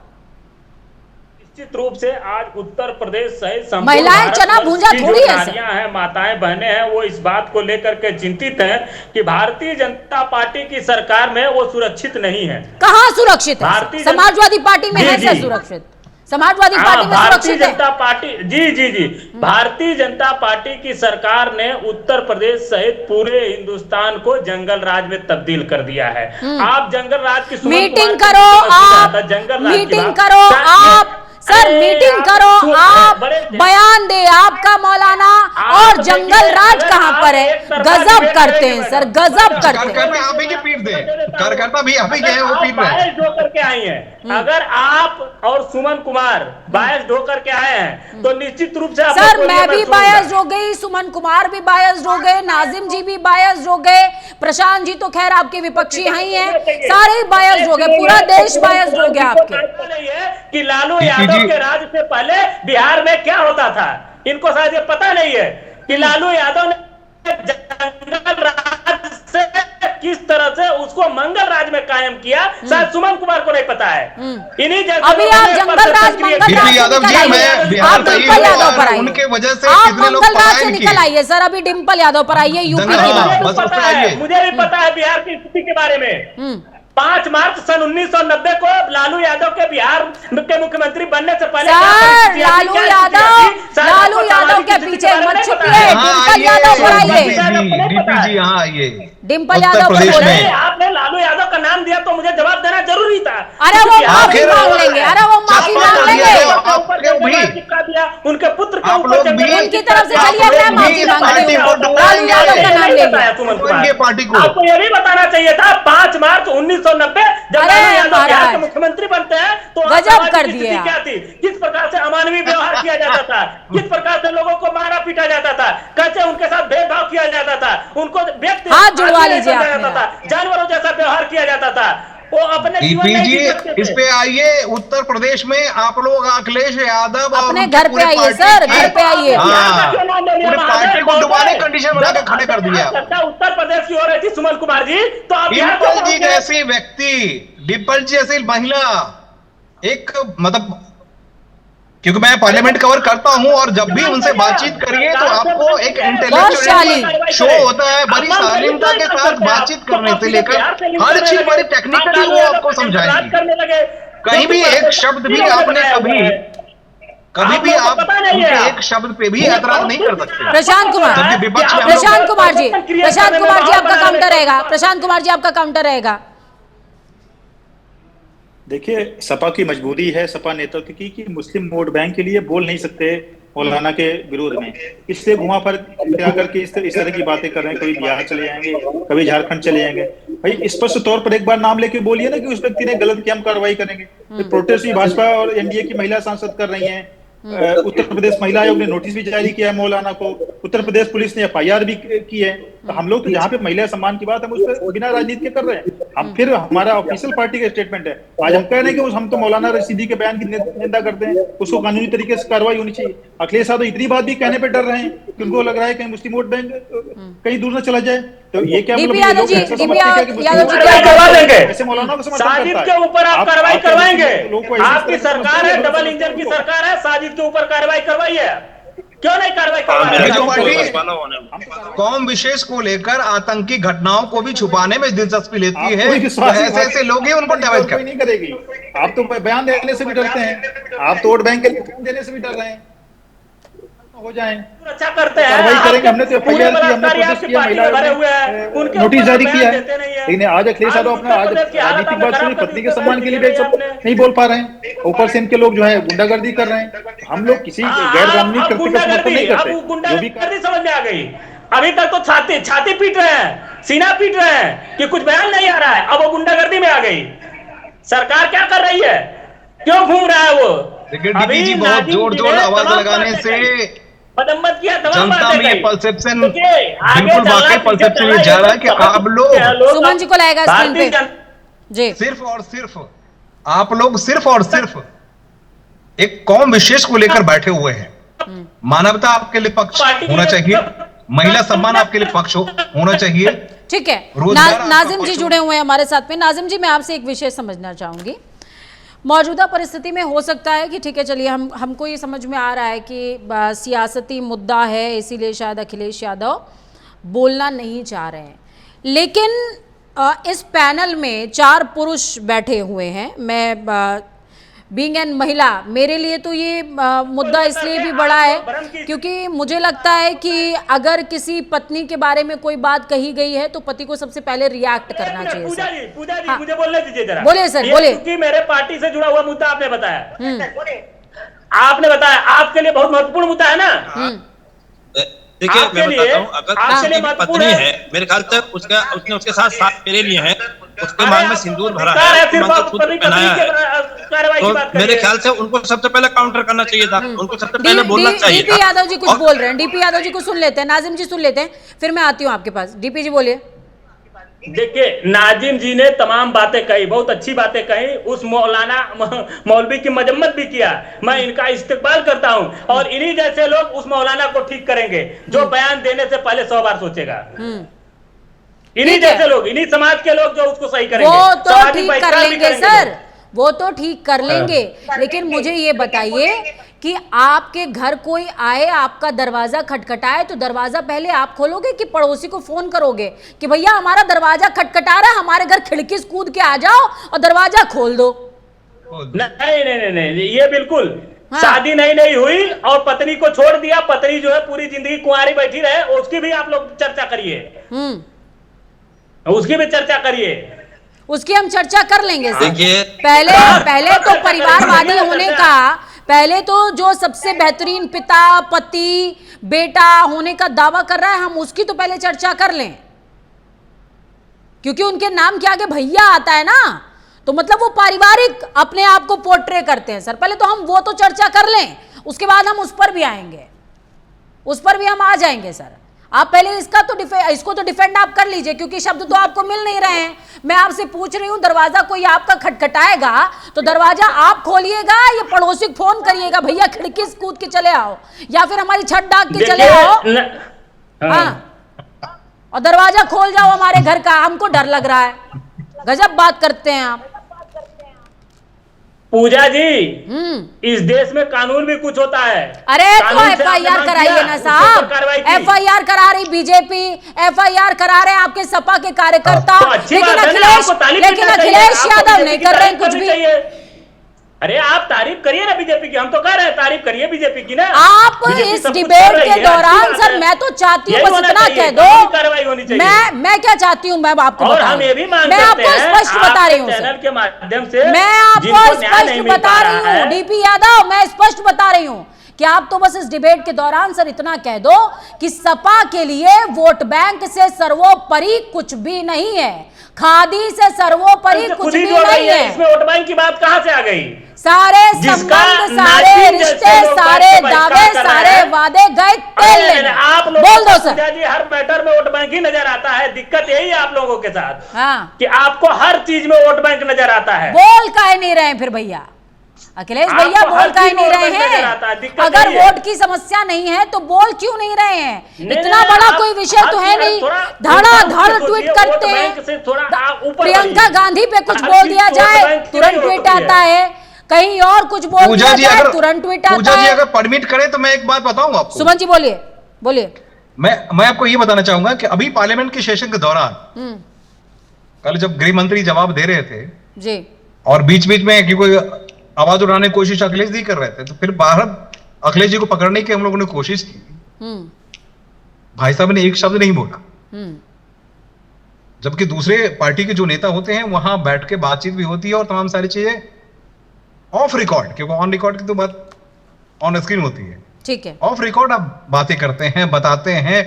Speaker 4: निश्चित रूप से आज उत्तर प्रदेश सहित संपूर्ण
Speaker 1: महिलाएं
Speaker 4: भारत
Speaker 1: चना
Speaker 4: वर्ष
Speaker 1: भूंजा
Speaker 4: की जो
Speaker 1: थोड़ी है सर।
Speaker 4: नारियां हैं, माताएं बहनें हैं, वो इस बात को लेकर के चिंतित हैं कि भारतीय जनता पार्टी की सरकार में वो सुरक्षित नहीं है।
Speaker 1: कहाँ सुरक्षित है?
Speaker 4: भारतीय
Speaker 1: समाजवादी पार्टी में
Speaker 4: जी,
Speaker 1: है सर
Speaker 4: जी।
Speaker 1: सुरक्षित? समाजवादी
Speaker 4: हाँ,
Speaker 1: पार्टी में
Speaker 4: भारतीय
Speaker 1: सुरक्षित है?
Speaker 4: जनता पार्टी जी भारतीय जनता पार्टी की सरकार ने उत्तर प्रदेश सहित पूरे हिंदुस्तान को जंगल राज में तब्दील कर दिया है। आप जंगल राज की
Speaker 1: मीटिंग करो आप, मीटिंग करो आप सर, मीटिंग करो आप, बयान दे आपका मौलाना, और जंगल राज कहाँ पर है? गजब करते हैं सर, गजब करते हैं।
Speaker 8: कार्यकर्ता आप ही के पीट दे, कार्यकर्ता भी आप ही के हैं, वो पीट रहे हैं।
Speaker 4: बायस ढो करके आई हैं। अगर आप और सुमन कुमार बायस ढो करके आए हैं तो निश्चित रूप से
Speaker 1: सर मैं भी बायस हो गई, सुमन कुमार भी बायस हो गए, नाजिम जी भी बायस हो गए, प्रशांत जी तो खैर आपके विपक्षी ही हैं, सारे ही बायस हो गए, पूरा देश बायस हो गया आपके।
Speaker 4: नहीं है कि लालू यादव के राज से पहले बिहार में क्या होता था, इनको शायद ये पता नहीं है कि लालू यादव ने जंगल राज से किस तरह से उसको मंगल राज में कायम किया, शायद सुमन कुमार को नहीं पता है। इन्हीं जैसे
Speaker 1: अभी आप जंगल राज मंगल राज
Speaker 8: यादव जी, मैं बिहार का ही हूं, उनके वजह से
Speaker 1: आप
Speaker 8: कितने लोग
Speaker 1: मंगल राज से
Speaker 8: पलायन
Speaker 1: निकल
Speaker 8: किए।
Speaker 1: आइए सर, अभी डिम्पल यादव पर आइए यूपी की
Speaker 8: हाँ,
Speaker 1: बात।
Speaker 8: बस उस पे आइए।
Speaker 4: मुझे भी पता है बिहार की स्थिति के बारे में। 5 मार्च सन 1990 को लालू यादव के बिहार के मुख्यमंत्री बनने से पहले
Speaker 1: सर लालू यादव के पीछे मत छुपिए, डिम्पल यादव पर आइए,
Speaker 8: डीपी जी यहाँ आइए।
Speaker 1: डिम्पल यादव पर
Speaker 8: प्रदेश
Speaker 1: बोलिए।
Speaker 8: में
Speaker 4: आपने लालू यादव का नाम दिया तो मुझे जवाब देना जरूरी था।
Speaker 1: अरे वो माफी मांग लेंगे, अरे वो माफी मांग लेंगे,
Speaker 4: चिपका दिया उनके पुत्र के
Speaker 8: आप
Speaker 4: ऊपर
Speaker 8: लोग
Speaker 4: जंगल
Speaker 8: भी
Speaker 1: उनकी तरफ से चलिए, मैं माफी मांगती हूँ, लालू यादव का नाम लेंगे।
Speaker 8: पार्टी को
Speaker 4: आपको ये भी बताना चाहिए था 5 मार्च 1990 जब
Speaker 1: अरे
Speaker 4: लालू यादव बिहार
Speaker 1: महाराज,
Speaker 4: के मुख्यमंत्री बनते हैं तो
Speaker 1: गजब
Speaker 4: समाज
Speaker 1: कर
Speaker 4: की
Speaker 1: दिए
Speaker 4: स्थिति
Speaker 1: आप।
Speaker 4: क्या थी, किस प्रकार से अमानवीय व्यवहार किया जाता था, किस प्रकार से लोगों को मारा पीटा जाता था, कैसे उनके साथ भेदभाव किया जाता था, उनको व्यक्ति
Speaker 1: हाथ जुड़वा लीजिए
Speaker 4: समझा
Speaker 1: आपने।
Speaker 4: जाता था, जानवरों जैसा व्यवहार किया जाता था। वो अपने जीवन
Speaker 8: डीपी
Speaker 4: में
Speaker 8: जी
Speaker 4: जी सकते थे।
Speaker 8: इस पे आइए। उत्तर प्रदेश में आप लोग अखिलेश यादव और
Speaker 1: अपने
Speaker 8: उनके
Speaker 1: घर पे
Speaker 8: पूरे
Speaker 1: आइए
Speaker 8: पार्टी
Speaker 1: सर,
Speaker 8: के-
Speaker 1: घर पे आइए।
Speaker 8: हाँ,
Speaker 4: क्यों नाम ले लिया
Speaker 8: पूरे
Speaker 4: महाराज?
Speaker 8: पार्टी को डुबाने कंडीशन बना के खड़े कर दिया।
Speaker 4: चर्चा उत्तर प्रदेश की हो रही थी सुमन कुमार जी, तो आप बिहार
Speaker 8: डिम्पल
Speaker 4: को
Speaker 8: जी
Speaker 4: पहुंचे।
Speaker 8: जैसी व्यक्ति, डिम्पल जी जैसी महिला, एक मतलब, क्योंकि मैं पार्लियामेंट कवर करता हूं और जब भी उनसे बातचीत करिए तो आपको एक इंटेलेक्चुअल शो होता है, बड़ी शालीनता के साथ बातचीत करने से लेकर हर चीज बड़ी टेक्निकली वो आपको समझाएंगी। कहीं भी एक शब्द भी आपने कभी भी आप उनके एक शब्द पे भी एतराज नहीं कर सकते।
Speaker 1: प्रशांत कुमार,
Speaker 8: जबकि विपक्ष में हम लोग-
Speaker 1: प्रशांत कुमार जी आपका काउंटर रहेगा, प्रशांत कुमार जी आपका काउंटर रहेगा।
Speaker 9: देखिए, सपा की मजबूरी है, सपा नेतृत्व की, कि मुस्लिम वोट बैंक के लिए बोल नहीं सकते मौलाना के विरोध में, इसलिए घुमा पर क्या करके इस तरह की बातें कर रहे हैं। कभी बिहार चले जाएंगे, कभी झारखंड चले जाएंगे। भाई स्पष्ट तौर पर एक बार नाम लेके बोलिए ना कि उस व्यक्ति ने गलत किया, हम कार्रवाई करेंगे। प्रोटेस्ट भी भाजपा और एनडीए की महिला सांसद कर रही हैं। उत्तर प्रदेश महिला आयोग ने नोटिस भी जारी किया है मौलाना को, उत्तर प्रदेश पुलिस ने एफआईआर भी की है। तो हम लोग तो जहाँ पे महिला सम्मान की बात है, हम उस पर बिना राजनीति के कर रहे हैं। हम फिर हमारा ऑफिशियल पार्टी का स्टेटमेंट है, आज हम कह रहे हैं कि हम तो मौलाना रशीदी के बयान की निंदा करते हैं, उसको कानूनी तरीके से कार्रवाई होनी चाहिए। अखिलेश यादव इतनी बात भी कहने पे डर रहे हैं कि उनको लग रहा है कहीं मुस्लिम वोट बैंक कहीं दूर न चला जाए। तो ये क्या मतलब,
Speaker 1: यादव जी
Speaker 9: ऐसे मौलाना को समर्थन
Speaker 4: साजिद
Speaker 9: करता
Speaker 4: के
Speaker 9: है?
Speaker 4: ऊपर आप कार्रवाई करवाएंगे?
Speaker 9: लोगों को ऐसे
Speaker 4: आपकी
Speaker 9: तरह से
Speaker 4: सरकार है,
Speaker 9: समझते हैं,
Speaker 4: डबल इंजन की सरकार है, साजिद के ऊपर कार्रवाई करवाइए। क्यों नहीं कार्रवाई
Speaker 8: कौम विशेष को लेकर आतंकी घटनाओं को भी छुपाने में दिलचस्पी लेती है। ऐसे ऐसे लोग ही उनको डैमेज कर
Speaker 9: नहीं करेगी। आप तो बयान देने से भी डरते हैं, आप तो वोट बैंक के लिए देने से भी डर रहे हैं। हो जाए
Speaker 4: अच्छा करते हैं,
Speaker 9: कार्रवाई करेंगे। हमने तो एफआईआर की, हमने प्रोटेस्ट किया, महिलाओं ने नोटिस जारी किया है। लेकिन आज अखिलेश यादव अपना आज राजनीतिक बात सुनी, पत्नी के सम्मान के लिए भी सब नहीं बोल पा रहे हैं। ऊपर से इनके लोग जो है गुंडागर्दी कर रहे हैं। हम लोग किसी गैर कानूनी कृत्य का समर्थन नहीं करते। जो भी
Speaker 4: समझ में आ गई। अभी तक तो छाती पीट रहे हैं, सीना पीट रहे हैं कि कुछ बयान नहीं आ रहा है, अब वो गुंडागर्दी में आ गई। सरकार क्या कर रही है, क्यों घूम रहा है वो?
Speaker 8: डीपी जी बहुत जोर जोर आवाज लगाने से
Speaker 4: मदम्मत किया,
Speaker 8: जनता में परसेप्शन बिल्कुल वाकई परसेप्शन ये जा रहा है कि आप लोग
Speaker 1: सुमन जी को लाएगा स्क्रीन पे जी।
Speaker 8: सिर्फ और सिर्फ आप लोग सिर्फ और सिर्फ एक कौम विशेष को लेकर बैठे हुए हैं। मानवता आपके लिए पक्ष होना चाहिए, महिला सम्मान आपके लिए पक्ष होना चाहिए।
Speaker 1: ठीक है, नाजिम जी जुड़े हुए हैं हमारे साथ में। नाजिम जी, मैं आपसे एक विषय समझना चाहूंगी। मौजूदा परिस्थिति में हो सकता है कि ठीक है, चलिए हमको ये समझ में आ रहा है कि सियासती मुद्दा है, इसीलिए शायद अखिलेश यादव बोलना नहीं चाह रहे हैं। लेकिन इस पैनल में 4 पुरुष बैठे हुए हैं। मैं बीइंग एन महिला, मेरे लिए तो ये मुद्दा इसलिए भी बड़ा है क्योंकि मुझे लगता है कि अगर किसी पत्नी के बारे में कोई बात कही गई है तो पति को सबसे पहले रिएक्ट करना चाहिए।
Speaker 4: पूजा जी हाँ। मुझे बोलने दीजिए जरा।
Speaker 1: बोलिए सर, बोलिए।
Speaker 4: क्योंकि मेरे पार्टी से जुड़ा हुआ मुद्दा आपने बताया, आपने बताया आपके लिए बहुत महत्वपूर्ण मुद्दा है ना।
Speaker 7: देखिए मैं बताता हूँ, अगर किसी की पत्नी है, मेरे ख्याल से उसने उसके साथ 7 फेरे लिए हैं, उसके मांग में सिंदूर भरा है, मंगलसूत्र पहनाया है, तो मेरे ख्याल से उनको सबसे पहले काउंटर करना चाहिए था, उनको सबसे पहले बोलना चाहिए।
Speaker 1: डीपी यादव जी कुछ बोल रहे हैं, डीपी यादव जी को सुन लेते हैं, नाजिम जी सुन लेते हैं, फिर मैं आती हूँ आपके पास। डीपी जी बोलिए।
Speaker 4: देखिए, नाजिम जी ने तमाम बातें कही, बहुत अच्छी बातें कही, उस मौलवी की मजम्मत भी किया, मैं इनका इस्तेकबाल करता हूं। और इन्हीं जैसे लोग उस मौलाना को ठीक करेंगे जो बयान देने से पहले 100 बार सोचेगा। इन्हीं जैसे लोग, इन्हीं समाज के लोग जो उसको सही करेंगे।
Speaker 1: वो तो ठीक कर लेंगे सर, वो तो ठीक कर लेंगे, लेकिन मुझे ये बताइए कि आपके घर कोई आए, आपका दरवाजा खटखटाए, तो दरवाजा पहले आप खोलोगे कि पड़ोसी को फोन करोगे कि भैया हमारा दरवाजा खटखटा रहा है, हमारे घर खिड़की से कूद के आ जाओ और दरवाजा खोल दो?
Speaker 4: नहीं नहीं नहीं, ये बिल्कुल शादी नहीं हुई और पत्नी को छोड़ दिया, पत्नी जो है पूरी जिंदगी कुंवारी बैठी रहे, उसकी भी आप लोग चर्चा करिए, उसकी भी चर्चा करिए।
Speaker 1: उसकी हम चर्चा कर लेंगे सर।
Speaker 7: देखिए
Speaker 1: पहले तो परिवारवादी होने का, पहले तो जो सबसे बेहतरीन पिता, पति, बेटा होने का दावा कर रहा है, हम उसकी तो पहले चर्चा कर लें, क्योंकि उनके नाम के आगे भैया आता है ना, तो मतलब वो पारिवारिक अपने आप को पोर्ट्रे करते हैं सर। पहले तो हम वो तो चर्चा कर लें, उसके बाद हम उस पर भी आएंगे, उस पर भी हम आ जाएंगे सर। आप पहले इसको तो डिफेंड आप कर लीजिए, क्योंकि शब्द तो आपको मिल नहीं रहे हैं। मैं आपसे पूछ रही हूं, दरवाजा कोई आपका खटखटाएगा तो दरवाजा आप खोलिएगा या पड़ोसी को फोन करिएगा भैया खिड़की से कूद के चले आओ, या फिर हमारी छत डाक के चले आओ हाँ, और दरवाजा खोल जाओ हमारे घर का, हमको डर लग रहा है। गजब बात करते हैं आप।
Speaker 4: पूजा जी, इस देश में कानून भी कुछ होता है।
Speaker 1: अरे तो FIR कराइए ना साहब, FIR करा रही बीजेपी, FIR करा रहे आपके सपा के कार्यकर्ता, लेकिन अखिलेश यादव नहीं कर रहे हैं कुछ भी।
Speaker 4: अरे आप तारीफ करिए ना बीजेपी की, हम तो कह रहे हैं तारीफ करिए बीजेपी की ना।
Speaker 1: आप इस डिबेट के दौरान सर, मैं तो चाहती हूँ बस इतना कह दो,
Speaker 4: कार्रवाई होनी चाहिए।
Speaker 1: मैं क्या चाहती हूँ, मैं आपको
Speaker 4: और हम ये भी मांग
Speaker 1: मैं आपको स्पष्ट बता रही हूँ
Speaker 4: चैनल के माध्यम से,
Speaker 1: मैं आपको स्पष्ट बता रही हूँ डीपी यादव, मैं स्पष्ट बता रही हूँ कि आप तो बस इस डिबेट के दौरान सर इतना कह दो कि सपा के लिए वोट बैंक से सर्वोपरि कुछ भी नहीं है, खादी से सर्वोपरि कुछ भी नहीं है।
Speaker 4: इसमें वोट बैंक की बात कहाँ से आ गई?
Speaker 1: सारे संबंध, सारे रिश्ते, सारे दावे, सारे वादे गए तेल लेने।
Speaker 4: आप लोग
Speaker 1: बोल दो सर
Speaker 4: जी, हर मैटर में वोट बैंक ही नजर आता है। दिक्कत यही है आप लोगों के साथ,
Speaker 1: हाँ,
Speaker 4: कि आपको हर चीज में वोट बैंक नजर आता है।
Speaker 1: बोल काहे नहीं रहे फिर भैया अखिलेश भैया, बोल काहे नहीं रहे हैं? अगर वोट की समस्या नहीं है तो बोल क्यों नहीं रहे हैं? इतना बड़ा कोई विषय तो है नहीं, धड़ाधड़ ट्वीट करते हैं। प्रियंका गांधी पे कुछ बोल दिया जाए तुरंत ट्वीट आता है, कहीं और कुछ बोल दिया जाए तुरंत ट्वीट आता है।
Speaker 8: पूजा जी अगर परमिट करे तो मैं एक बात बताऊंगा आपको।
Speaker 1: सुमन जी बोलिए, बोलिए।
Speaker 8: मैं आपको ये बताना चाहूंगा कि अभी पार्लियामेंट के सेशन के दौरान कल जब गृह मंत्री जवाब दे रहे थे
Speaker 1: जी, और
Speaker 8: बीच बीच में क्योंकि आवाज उठाने की कोशिश अखिलेश जी कर रहे थे, तो फिर बाहर अखिलेश जी को पकड़ने की हम लोगों ने कोशिश की, भाई साहब ने एक शब्द नहीं बोला, जबकि दूसरे पार्टी के जो नेता होते हैं वहां बैठ के बातचीत भी होती है और तमाम सारी चीजें ऑफ रिकॉर्ड, क्योंकि ऑन रिकॉर्ड की तो बात ऑन स्क्रीन होती है,
Speaker 1: ठीक है,
Speaker 8: ऑफ रिकॉर्ड आप बातें करते हैं, बताते हैं।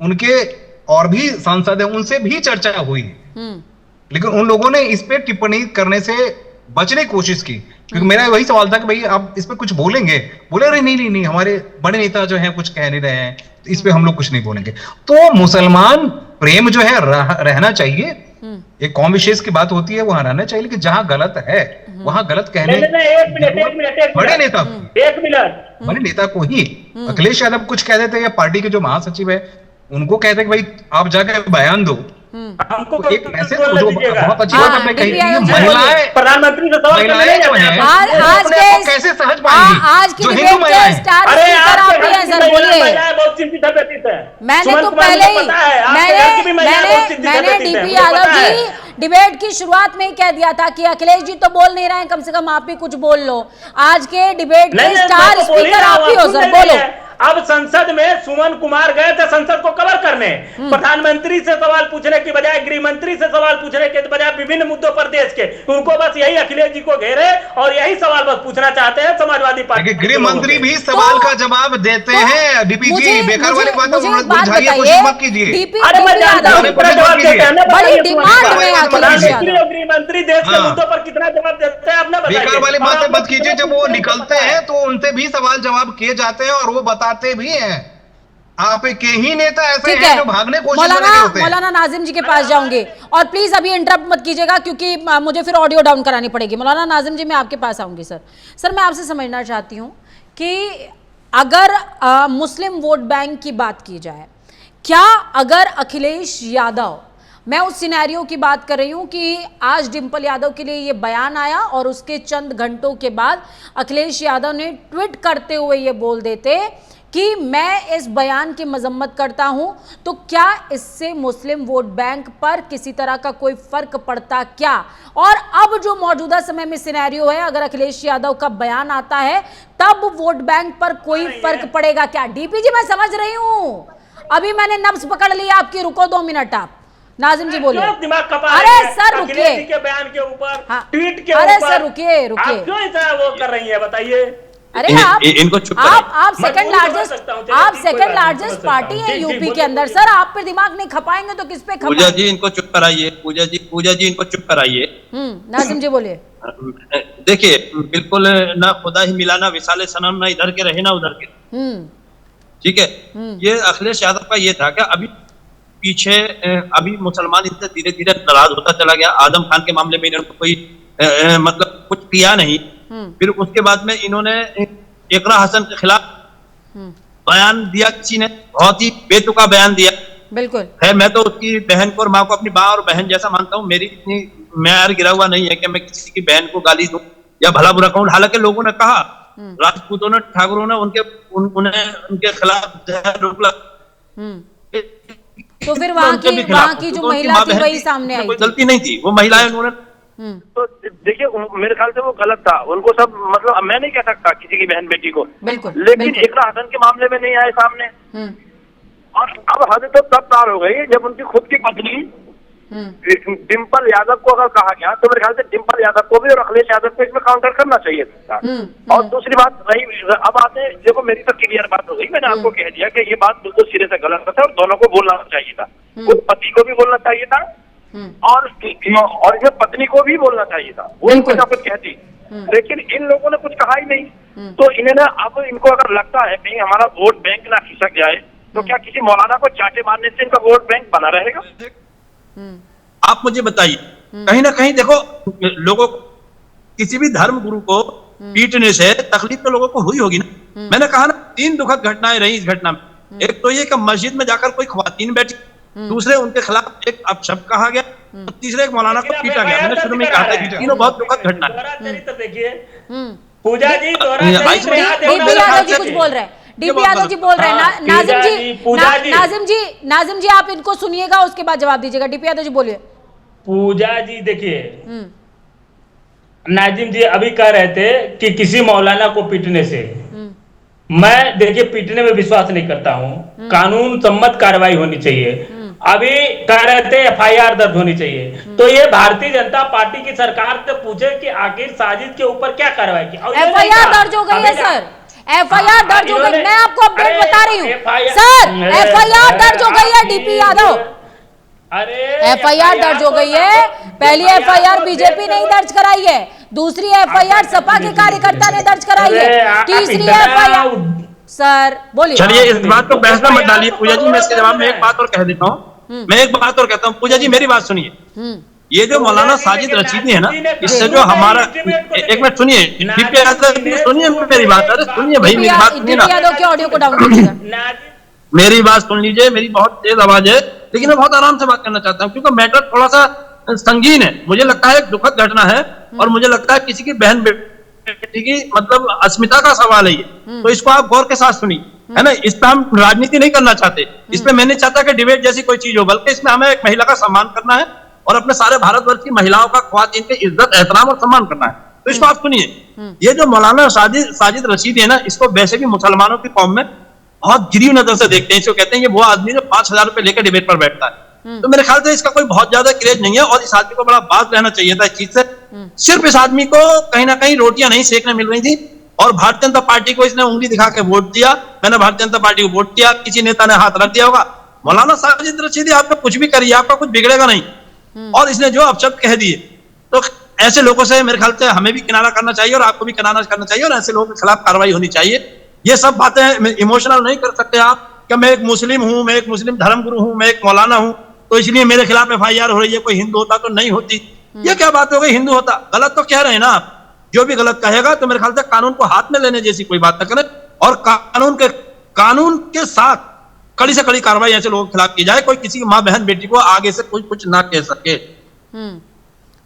Speaker 8: उनके और भी सांसद हैं, उनसे भी चर्चा हुई, लेकिन उन लोगों ने इस पे टिप्पणी करने से बचने की कोशिश की, क्योंकि मेरा वही सवाल था कि भाई आप इस पे कुछ बोलेंगे, बोले अरे नहीं हमारे बड़े नेता जो हैं कुछ कह नहीं रहे हैं, तो इस पे हम लोग कुछ नहीं बोलेंगे। तो मुसलमान प्रेम जो है रहना चाहिए, एक कौम विशेष की बात होती है, वहां रहना चाहिए, लेकिन जहां गलत है वहां गलत कहने बड़े नेता, बड़े नेता को ही अखिलेश यादव कुछ कह देते, या पार्टी के जो महासचिव है उनको कहते कि भाई आप जाकर बयान दो,
Speaker 4: हमको
Speaker 8: तो एक मैसेज जो बहुत अच्छी बात आपने कही थी, महिलाएं
Speaker 4: प्रधानमंत्री से सवाल करने नहीं जाते हैं।
Speaker 1: आज
Speaker 8: अपने आप को कैसे समझ पाएंगी?
Speaker 1: आज की
Speaker 8: जो
Speaker 1: डिबेट
Speaker 8: हिंदू
Speaker 1: के
Speaker 8: महिलाएं
Speaker 1: स्टार
Speaker 4: अरे
Speaker 1: स्पीकर आप ही हैं
Speaker 4: आपके
Speaker 1: सर, बोलिए।
Speaker 4: महिलाएं बहुत चिंतित है, व्यतीत है।
Speaker 1: मैंने
Speaker 4: सुमन
Speaker 1: तो
Speaker 4: कुमार
Speaker 1: पहले
Speaker 4: को
Speaker 1: ही
Speaker 4: पता है, आपके घर की भी महिलाएं बहुत चिंतित है,
Speaker 1: मैंने
Speaker 4: व्यतीत है,
Speaker 1: डीपी
Speaker 4: मुझे
Speaker 1: यादव
Speaker 4: पता है।
Speaker 1: जी डिबेट की शुरुआत में ही कह दिया था कि अखिलेश जी तो बोल नहीं रहे हैं, कम से कम आप भी कुछ बोल लो। आज के डिबेट के स्टार स्पीकर आप ही हो सर, बोलो।
Speaker 4: अब संसद में सुमन कुमार गए थे संसद को कवर करने, प्रधानमंत्री से सवाल पूछने की बजाय, गृह मंत्री से सवाल पूछने के बजाय विभिन्न मुद्दों पर देश के, उनको बस यही अखिलेश जी को घेरे और यही सवाल बस पूछना चाहते हैं समाजवादी पार्टी।
Speaker 8: गृह मंत्री भी सवाल का जवाब देते हैं। डीपी जी, बेकार वाली बात
Speaker 1: मुझे एक बात
Speaker 8: बुझाइए,
Speaker 1: बताइए,
Speaker 8: कोशिश मत कीजिए।
Speaker 1: डीपी
Speaker 4: अरे मैं जानता हूं
Speaker 1: यादव
Speaker 4: कितना जवाब देते हैं,
Speaker 1: बड़ी डिमांड में अखिलेश
Speaker 4: प्रधानमंत्री
Speaker 1: यादव।
Speaker 4: और गृह मंत्री देश के मुद्दों पर कितना जवाब देते हैं, अपना बताइए।
Speaker 8: बेकार वाली बातें मत कीजिए। जब वो निकलते हैं तो उनसे भी सवाल जवाब किए जाते हैं और वो बताते भी हैं। आप के ही नेता ऐसे
Speaker 1: ठीक
Speaker 8: हैं
Speaker 1: है,
Speaker 8: जो भागने कोशिश में लगे होते हैं।
Speaker 1: मौलाना नाजिम जी के पास जाऊंगे और प्लीज अभी इंटरप्ट मत कीजिएगा क्योंकि मुझे फिर ऑडियो डाउन करानी पड़ेगी। मौलाना नाजिम जी मैं आपके पास आऊंगी सर मैं आपसे समझना चाहती हूं कि अगर मुस्लिम वोट बैंक की बात की जाए, क्या अगर अखिलेश यादव, मैं उस सिनेरियो की बात कर रही हूं कि आज डिंपल यादव के लिए ये बयान आया और उसके चंद घंटों के बाद अखिलेश यादव ने ट्वीट करते हुए ये बोल देते कि मैं इस बयान की मजम्मत करता हूं, तो क्या इससे मुस्लिम वोट बैंक पर किसी तरह का कोई फर्क पड़ता क्या? और अब जो मौजूदा समय में सिनेरियो है, अगर अखिलेश यादव का बयान आता है तब वोट बैंक पर कोई फर्क पड़ेगा क्या? डीपी जी मैं समझ रही हूं, अभी मैंने नब्ज पकड़ लिया आपकी, रुको 2 मिनट आप। नाजिम जी बोलिए।
Speaker 4: दिमाग खपा
Speaker 1: अरे
Speaker 4: रही है
Speaker 1: सर रुकिए,
Speaker 4: अखिलेश जी के बयान के ऊपर, ट्वीट के
Speaker 1: अरे
Speaker 4: ऊपर।
Speaker 1: सर रुकिए
Speaker 4: आप क्यों ऐसा वो कर रही है बताइए?
Speaker 1: अरे
Speaker 7: इनको चुप
Speaker 1: आप सेकंड
Speaker 4: मजबूरी
Speaker 1: लार्जेस्ट पार्टी है यूपी के अंदर सर, आप पे दिमाग नहीं खपाएंगे तो किस पे खपाएंगे?
Speaker 7: पूजा जी इनको चुप कराइए, पूजा जी इनको चुप कराइए।
Speaker 1: नाजिम जी बोलिए।
Speaker 7: देखिए बिल्कुल ना खुदा ही मिला ना विसाले सनम, ना इधर के रहे ना उधर के, ठीक है। ये अखिलेश यादव का ये था कि अभी पीछे अभी मुसलमान इनसे धीरे धीरे नाराज होता चला गया। आजम खान के मामले में इन्होंने कोई मतलब कुछ किया नहीं, फिर उसके बाद में इन्होंने इकरा हसन के खिलाफ बयान दिया, किसी ने बहुत ही बेतुका बयान दिया।
Speaker 1: बिल्कुल
Speaker 7: है, मैं तो उसकी बहन को और माँ को अपनी माँ और बहन जैसा मानता हूँ। मेरी इतनी मैयार गिरा हुआ नहीं है कि मैं किसी की बहन को गाली दूं या भला बुरा कहूं। हालांकि लोगों ने कहा, राजपूतों ने, ठाकुरों ने उनके खिलाफ जहर रोकला,
Speaker 1: तो फिर वहाँ की जो महिला थी वही सामने आई,
Speaker 7: कोई गलती नहीं थी, वो महिलाएं उन्होंने।
Speaker 10: तो देखिए मेरे ख्याल से वो गलत था, उनको सब मतलब मैं नहीं कह सकता किसी की बहन बेटी को, लेकिन इकरा हसन के मामले में नहीं आए सामने। और अब हद तो तब पार हो गई जब उनकी खुद की पत्नी डिंपल यादव को अगर कहा गया, तो मेरे ख्याल से डिंपल यादव को भी और अखिलेश यादव को इसमें काउंटर करना चाहिए था। और दूसरी बात रही, अब आते देखो मेरी तो क्लियर बात हो गई, मैंने आपको कह दिया कि ये बात बिल्कुल सिरे से गलत था और दोनों को बोलना चाहिए था। खुद पति को भी बोलना चाहिए था और इसमें पत्नी को भी बोलना चाहिए था, वो कुछ कुछ कहती, लेकिन इन लोगों ने कुछ कहा ही नहीं। तो इन्हें ना, अब इनको अगर लगता है कहीं हमारा वोट बैंक ना खिसक जाए, तो क्या किसी मौलाना को चाटे मारने से इनका वोट बैंक बना रहेगा?
Speaker 7: आप मुझे बताइए, कहीं ना कहीं देखो लोगों को, किसी भी धर्म गुरु को पीटने से तकलीफ तो लोगों को हुई होगी ना। मैंने कहा ना 3 दुखद घटनाएं रही इस घटना में। एक तो ये कि मस्जिद में जाकर कोई ख्वातीन बैठी, दूसरे उनके खिलाफ एक अपशब्द कहा गया, और तीसरे एक मौलाना को पीटा गया। मैंने शुरू में कहा था तीनों बहुत दुखद घटना है।
Speaker 4: देखिए पूजा जी
Speaker 1: डीपी यादव जी कुछ बोल रहे हैं, डीपी यादव जी बोल रहे हैं। नाजिम जी आप इनको सुनिएगा, उसके बाद जवाब दीजिएगा। डीपी यादव जी बोलिए।
Speaker 4: पूजा जी देखिए, नाजिम जी अभी कह रहे थे कि किसी मौलाना को पीटने से, मैं देखिए पीटने में विश्वास नहीं करता हूं, कानून सम्मत कार्रवाई होनी चाहिए। अभी कह रहे थे FIR दर्ज होनी चाहिए, तो ये भारतीय जनता पार्टी की सरकार से पूछे कि आखिर साजिद के ऊपर क्या कार्रवाई की।
Speaker 1: FIR दर्ज हो गई है सर, FIR दर्ज हो गई, मैं आपको अपडेट बता रही हूँ सर, FIR दर्ज हो गई है डीपी यादव, FIR दर्ज हो गई है। पहली FIR बीजेपी ने दर्ज कराई है, दूसरी FIR सपा के कार्यकर्ता ने दर्ज कराई है, तीसरी FIR सर बोलिए।
Speaker 7: चलिए इस बात को बहस में मत डालिए पूजा जी, मैं इसके जवाब में एक बात और कह देता हूँ। मैं एक बात और कहता हूँ, पूजा जी मेरी बात सुनिए। ये जो मौलाना साजिद रशीदी है ना, इससे जो हमारा, एक मिनट सुनिए, सुनिए मेरी बात, अरे सुनिए भाई मेरी बात सुनिए ना,
Speaker 1: ऑडियो को डाउन कीजिएगा।
Speaker 7: मेरी बात सुन लीजिए, मेरी बहुत तेज आवाज है। लेकिन मैं बहुत आराम से बात करना चाहता हूँ क्योंकि मैटर थोड़ा सा संगीन है। मुझे लगता है एक दुखद घटना है और मुझे लगता है किसी की बहन बेटी की मतलब अस्मिता का सवाल है ये, तो इसको आप गौर के साथ सुनिए, है ना। इस पे हम राजनीति नहीं करना चाहते, इस पे मैं नहीं चाहता कि डिबेट जैसी कोई चीज हो, बल्कि इसमें हमें एक महिला का सम्मान करना है और अपने सारे भारतवर्ष की महिलाओं का, ख्वातीन की इज्जत, एहतराम और सम्मान करना है। तो इसको आप सुनिए, ये जो मौलाना साजिद रशीदी है ना, इसको वैसे भी मुसलमानों की कौम में बहुत गिरी नजर से देखते हैं। इसको कहते हैं ये वो आदमी जो 5,000 रुपए लेकर डिबेट पर बैठता है। तो मेरे ख्याल से इसका कोई बहुत ज्यादा क्रेज नहीं है और इस आदमी को बड़ा बात रहना चाहिए था इस चीज से। सिर्फ इस आदमी को कहीं ना कहीं रोटियां नहीं सेकने मिल रही थी और भारतीय जनता पार्टी को इसने उंगली दिखा के वोट दिया। मैंने भारतीय जनता पार्टी को वोट दिया, किसी नेता ने हाथ रख दिया होगा। मौलाना साजिद रशीदी आपका कुछ भी करिए, आपका कुछ बिगड़ेगा नहीं। और इसने जो अपशब्द कह दिए, तो ऐसे लोगों से मेरे ख्याल से हमें भी किनारा करना चाहिए और आपको भी किनारा करना चाहिए और ऐसे लोगों के खिलाफ कार्रवाई होनी चाहिए। ये सब बातें इमोशनल नहीं कर सकते आप कि मैं एक मुस्लिम हूं, मैं एक मुस्लिम धर्मगुरु हूं, मैं एक मौलाना हूं, तो इसलिए मेरे खिलाफ FIR हो रही है। कोई हिंदू होता तो नहीं होती। ये क्या बात हो गई? हिंदू होता, गलत तो कह रहे हैं ना आप। जो भी गलत कहेगा तो मेरे ख्याल से कानून को हाथ में लेने जैसी कोई बात न करें और कानून के साथ कड़ी से कड़ी कार्रवाई ऐसे लोगों के खिलाफ की जाए, कोई किसी की माँ बहन बेटी को आगे से कुछ ना कह सके।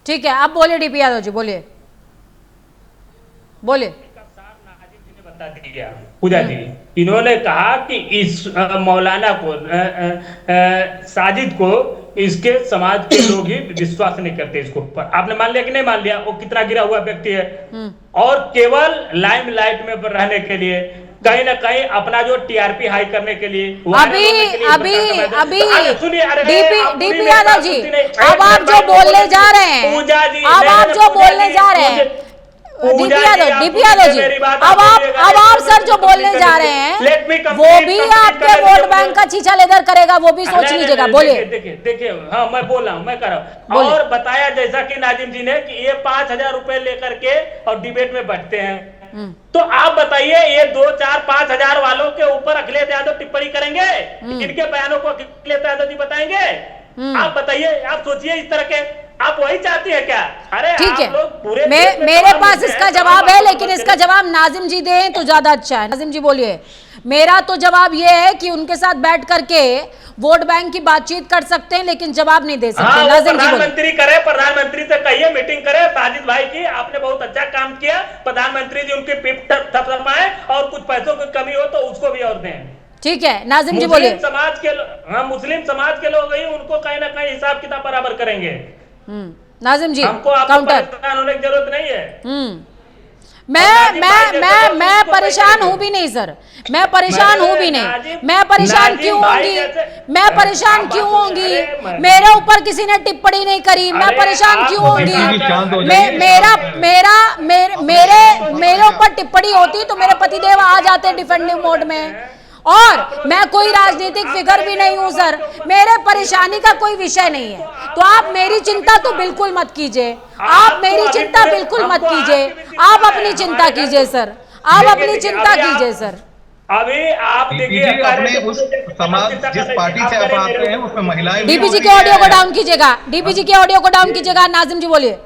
Speaker 1: ठीक है, अब बोलिए डीपी यादव जी, बोलिए बोलिए।
Speaker 4: बता दिया पूजा जी, इन्होंने कहा कि इस मौलाना को साजिद को इसके समाज के लोग ही विश्वास नहीं करते इसको ऊपर। आपने मान लिया कि नहीं मान लिया? वो कितना गिरा हुआ व्यक्ति है और केवल लाइमलाइट में रहने के लिए, कहीं ना कहीं अपना जो TRP हाई करने के लिए
Speaker 1: अभी डीपी यादव जी, अब आप जो बोलने जा रहे हैं, अब आप जो बोलने जा रहे हैं डीपी यादव जी, अब आप सर जो बोलने जा रहे हैं वो भी आपके वोट बैंक का छीछा लेदर करेगा, वो भी सोच लीजिएगा। बोलिए।
Speaker 4: देखिए हाँ, मैं बोल रहा हूँ, मैं कर रहा हूँ। और बताया जैसा कि नाजिम जी ने कि ये 5,000 रुपए लेकर के और डिबेट में बैठते हैं, तो आप बताइए ये 2, 4, 5,000 वालों के ऊपर अखिलेश यादव टिप्पणी करेंगे? इनके बयानों को अखिलेश यादव जी बताएंगे? आप बताइए, आप सोचिए इस तरह के, आप वही चाहती है क्या? अरे
Speaker 1: ठीक है, मेरे पास इसका जवाब है, लेकिन इसका जवाब नाजिम जी दें तो ज्यादा अच्छा है। नाजिम जी बोलिए। मेरा तो जवाब ये है कि उनके साथ बैठ करके वोट बैंक की बातचीत कर सकते हैं, लेकिन जवाब नहीं दे सकते। नाजिम जी
Speaker 4: प्रधानमंत्री करे, प्रधानमंत्री से कहिए मीटिंग करे साजिद भाई की, आपने बहुत अच्छा काम किया, प्रधानमंत्री जी उनकी पीठ थपथपाएं और कुछ पैसों की कमी हो तो उसको भी और दें।
Speaker 1: ठीक है, नाजिम जी बोलिए।
Speaker 4: मुस्लिम समाज के लोग ही उनको कहीं ना कहीं हिसाब किताब बराबर करेंगे।
Speaker 1: नाजिम जी
Speaker 4: हमको
Speaker 1: काउंटर
Speaker 4: होने की जरूरत नहीं है।
Speaker 1: मैं परेशान हूं भी नहीं सर, मैं परेशान हूं भी नहीं। मैं परेशान क्यों होंगी? मैं परेशान क्यों होंगी? मेरे ऊपर किसी ने टिप्पणी नहीं करी, मैं परेशान क्यों होंगी? मेरे ऊपर टिप्पणी होती तो मेरे पतिदेव आ जाते डिफेंडिव मोड में। और मैं कोई राजनीतिक फिगर भी नहीं हूं सर, मेरे परेशानी का कोई विषय नहीं है। तो आप मेरी चिंता तो बिल्कुल मत कीजिए, आप मेरी चिंता बिल्कुल मत कीजिए। आप अपनी चिंता कीजिए सर, आप अपनी चिंता कीजिए सर।
Speaker 4: अभी आप देखिए
Speaker 8: अपने उस समाज जिस पार्टी से आप आते हैं उसमें महिलाएं।
Speaker 1: डीपी जी के ऑडियो को डाउन कीजिएगा, डीपी जी के ऑडियो को डाउन कीजिएगा। नाजिम जी बोलिए।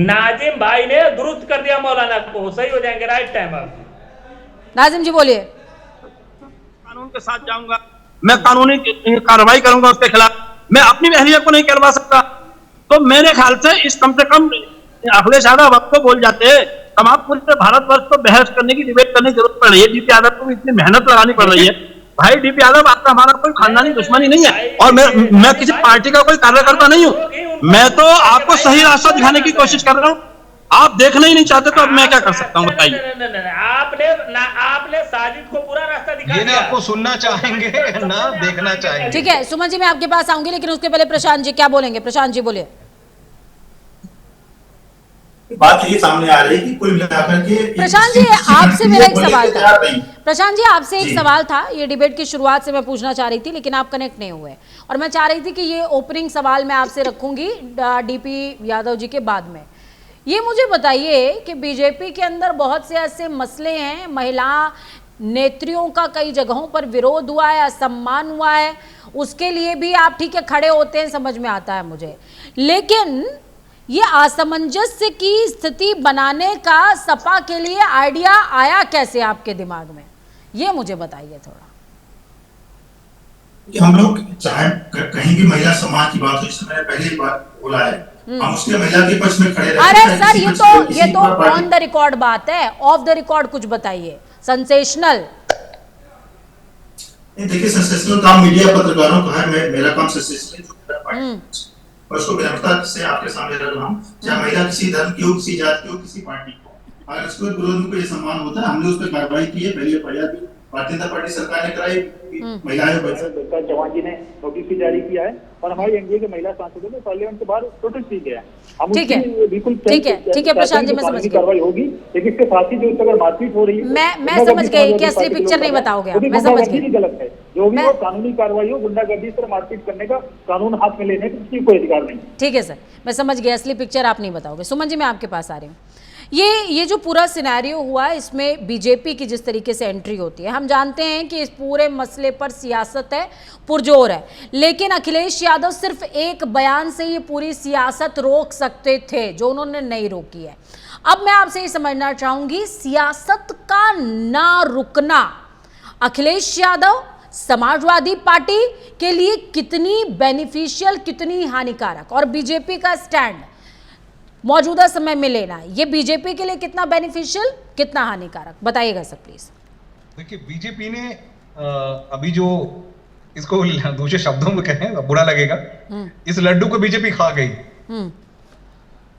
Speaker 4: नाजिम भाई ने दुरुस्त कर दिया मौलाना को, सही हो जाएंगे राइट टाइम। अब
Speaker 1: नाजिम जी बोलिए।
Speaker 7: कानून के साथ जाऊंगा, मैं कानूनी कार्रवाई करूंगा उसके खिलाफ। मैं अपनी अहलिया को नहीं करवा सकता, तो मेरे ख्याल से इस कम से कम अखिलेश यादव वक्त को बोल जाते हैं। तमाम पूरे भारतवर्ष को बहस करने की, डिबेट करने की जरूरत पड़ रही है। डीपी यादव को इतनी मेहनत लगानी पड़ रही है। भाई डीपी यादव, आपका हमारा कोई खानदानी दुश्मनी नहीं है और मैं किसी पार्टी का कोई कार्यकर्ता नहीं हूँ। मैं तो आपको सही रास्ता दिखाने की कोशिश कर रहा हूँ। आप देखना ही नहीं चाहते तो अब मैं क्या कर सकता हूँ बताइए।
Speaker 4: आपने साजिद को पूरा रास्ता दिखा
Speaker 8: दिया। ये ना आपको सुनना चाहेंगे ना देखना चाहेंगे।
Speaker 1: ठीक है सुमन जी, मैं आपके पास आऊंगी, लेकिन उसके पहले प्रशांत जी क्या बोलेंगे? प्रशांत जी बोलिए।
Speaker 5: बात ये सामने आ रही है कि कुल मिलाकर के
Speaker 1: प्रशांत जी आपसे मेरा एक सवाल था। प्रशांत जी आपसे एक सवाल था, ये डिबेट की शुरुआत से मैं पूछना चाह रही थी लेकिन आप कनेक्ट नहीं हुए, और मैं चाह रही थी कि ये ओपनिंग सवाल मैं आपसे रखूंगी डीपी यादव जी के बाद में। ये मुझे बताइए कि बीजेपी के अंदर बहुत से ऐसे मसले हैं, महिला नेत्रियों का कई जगहों पर विरोध हुआ है, असम्मान हुआ है, उसके लिए भी आप ठीक है खड़े होते हैं, समझ में आता है मुझे, लेकिन ये असमंजस्य की स्थिति बनाने का सपा के लिए आइडिया आया कैसे आपके दिमाग में, ये मुझे बताइए थोड़ा।
Speaker 5: कि हम लोग चाहे कहीं भी महिला सम्मान की बात हो, जैसे मैंने पहले ही बात बोला है, हम उसके महिला के पक्ष में खड़े रहते हैं।
Speaker 1: अरे सर, ये तो ऑन द रिकॉर्ड बात है, ऑफ द रिकॉर्ड कुछ बताइए। सेंसेशनल
Speaker 5: देखिए, सेंसेशनल काम मीडिया पत्रकारों का है, मेरा काम सेंसेशनल है और उसको विनम्रता से आपके सामने रख रहा हूँ। चाहे महिला किसी धर्म की हो, किसी जाति की हो, किसी पार्टी की हो, अगर उसके विरोध में कोई सम्मान होता है, हमने उस पर कार्रवाई की है। पहले फरियाद भी भारतीय जनता पार्टी सरकार ने कराई, महिलाएं बच्चे
Speaker 6: चौहान जी ने नोटिस भी जारी किया है और हमारे एनडीए के महिला सांसदों ने पार्लियामेंट के बाहर प्रोटेस्ट भी किया है।
Speaker 1: ठीक है,
Speaker 6: बिल्कुल
Speaker 1: ठीक है प्रशांत जी, मैं समझ गई।
Speaker 6: कार्रवाई होगी, लेकिन इसके साथ ही जो अगर मारपीट हो रही है,
Speaker 1: मैं समझ गई कि असली पिक्चर नहीं बताओगे आप, मैं समझ गई।
Speaker 6: गलत है, जो भी वो कानूनी कार्रवाई हो, गुंडागर्दी इस तरह मारपीट करने का, कानून हाथ में लेने का किसी कोई अधिकार नहीं।
Speaker 1: ठीक है सर, मैं समझ गई, असली पिक्चर आप नहीं बताओगे। सुमन जी, मैं आपके पास आ रही हूँ। ये जो पूरा सिनेरियो हुआ है, इसमें बीजेपी की जिस तरीके से एंट्री होती है, हम जानते हैं कि इस पूरे मसले पर सियासत है, पुरजोर है, लेकिन अखिलेश यादव सिर्फ एक बयान से ये पूरी सियासत रोक सकते थे, जो उन्होंने नहीं रोकी है। अब मैं आपसे ये समझना चाहूंगी, सियासत का ना रुकना अखिलेश यादव, समाजवादी पार्टी के लिए कितनी बेनिफिशियल, कितनी हानिकारक, और बीजेपी का स्टैंड मौजूदा समय में लेना है, ये बीजेपी के लिए कितना बेनिफिशियल, कितना हानिकारक, बताइएगा सर प्लीज।
Speaker 8: देखिए, बीजेपी ने अभी जो इसको दूसरे शब्दों में कहें बुरा लगेगा, इस लड्डू को बीजेपी खा गई।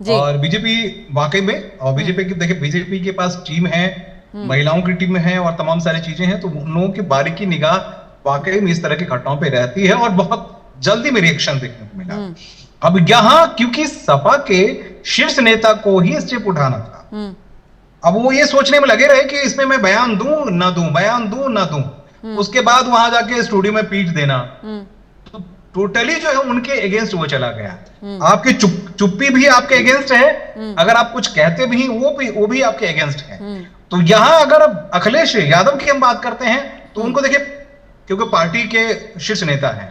Speaker 1: जी।
Speaker 8: और बीजेपी वाकई में, और बीजेपी की देखिए, बीजेपी के पास टीम है, महिलाओं की टीम है और तमाम सारी चीजें हैं, तो उन लोगों की बारीकी निगाह वाकई में इस तरह की घटनाओं पे रहती है और बहुत जल्दी में रिएक्शन देखने को मिला। अब यहां क्योंकि सपा के शीर्ष नेता को ही स्टेप उठाना था, अब वो ये सोचने में लगे रहे कि इसमें मैं बयान दूं ना दूं, बयान दूं ना दूं, उसके बाद वहां जाके स्टूडियो में पीट देना, तो टोटली जो है उनके अगेंस्ट वो चला गया। आपकी चुप्पी भी आपके अगेंस्ट है, अगर आप कुछ कहते भी वो भी आपके अगेंस्ट है। तो यहां अगर अखिलेश यादव की हम बात करते हैं तो उनको देखिए, क्योंकि पार्टी के शीर्ष नेता हैं,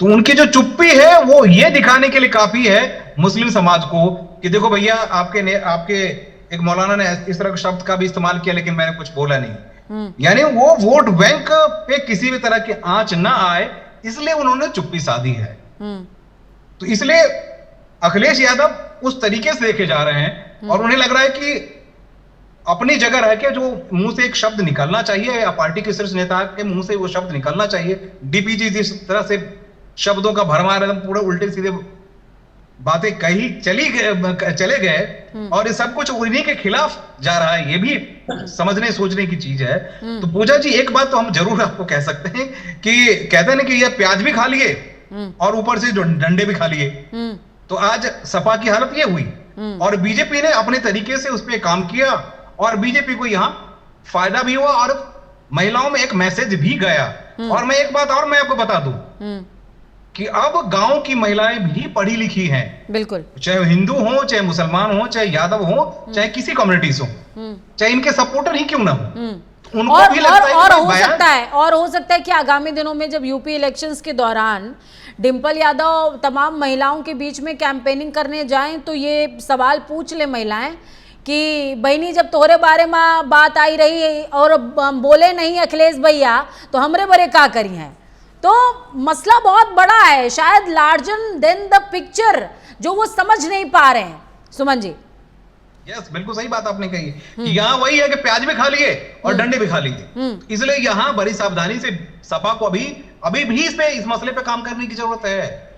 Speaker 8: तो उनकी जो चुप्पी है वो ये दिखाने के लिए काफी है मुस्लिम समाज को कि देखो भैया, आपके एक मौलाना ने इस तरह के शब्द का भी इस्तेमाल किया, लेकिन मैंने कुछ बोला नहीं। यानी वो वोट बैंक पे किसी भी तरह की आंच ना आए, इसलिए उन्होंने चुप्पी साधी है। तो इसलिए अखिलेश यादव उस तरीके से देखे जा रहे हैं और उन्हें लग रहा है कि अपनी जगह रह के जो मुंह से एक शब्द निकलना चाहिए, या पार्टी के शीर्ष नेता के मुंह से वो शब्द निकलना चाहिए, डीपीजी जिस तरह से शब्दों का भरमार एकदम पूरे उल्टे सीधे बातें कही चले गए और ये सब कुछ उन्हीं के खिलाफ जा रहा है, ये भी समझने सोचने की चीज है। तो पूजा जी, एक बात तो हम जरूर आपको कह सकते हैं कि कहते हैं ना कि ये प्याज भी खा लिए और ऊपर से जो डंडे भी खा लिए, तो आज सपा की हालत ये हुई और बीजेपी ने अपने तरीके से उस पर काम किया और बीजेपी को यहां फायदा भी हुआ और महिलाओं में एक मैसेज भी गया। और मैं एक बात और मैं आपको बता दूं कि अब गांव की महिलाएं भी पढ़ी लिखी हैं, बिल्कुल, चाहे हिंदू हो, चाहे मुसलमान हो, चाहे यादव हो, चाहे किसी कम्युनिटीज हो, चाहे इनके सपोर्टर ही क्यों ना हो, उनको भी लगता है
Speaker 1: और हो सकता है कि आगामी दिनों में जब यूपी इलेक्शंस के दौरान डिंपल यादव तमाम महिलाओं के बीच में कैंपेनिंग करने जाएं तो ये सवाल पूछ ले महिलाएं कि बहनी, जब तोहरे बारे में बात आई रही और बोले नहीं अखिलेश भैया, तो हमरे बड़े का करी हैं। तो मसला बहुत बड़ा है, शायद लार्जर देन द पिक्चर जो वो समझ नहीं पा रहे हैं। सुमन जी,
Speaker 8: यस, बिल्कुल सही बात आपने कही कि यहाँ वही है कि प्याज भी खा लिए और डंडे भी खा लिए, इसलिए यहाँ बड़ी सावधानी से सपा को अभी भी इस मसले पे काम करने की जरूरत है।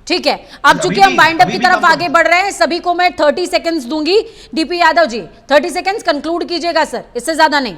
Speaker 1: ठीक है, अब चूंकि हम वाइंड अप की तरफ आगे बढ़ रहे हैं, सभी को मैं 30 सेकंड्स दूंगी। DP Yadav ji, 30 seconds conclude कीजिएगा सर, इससे ज्यादा नहीं।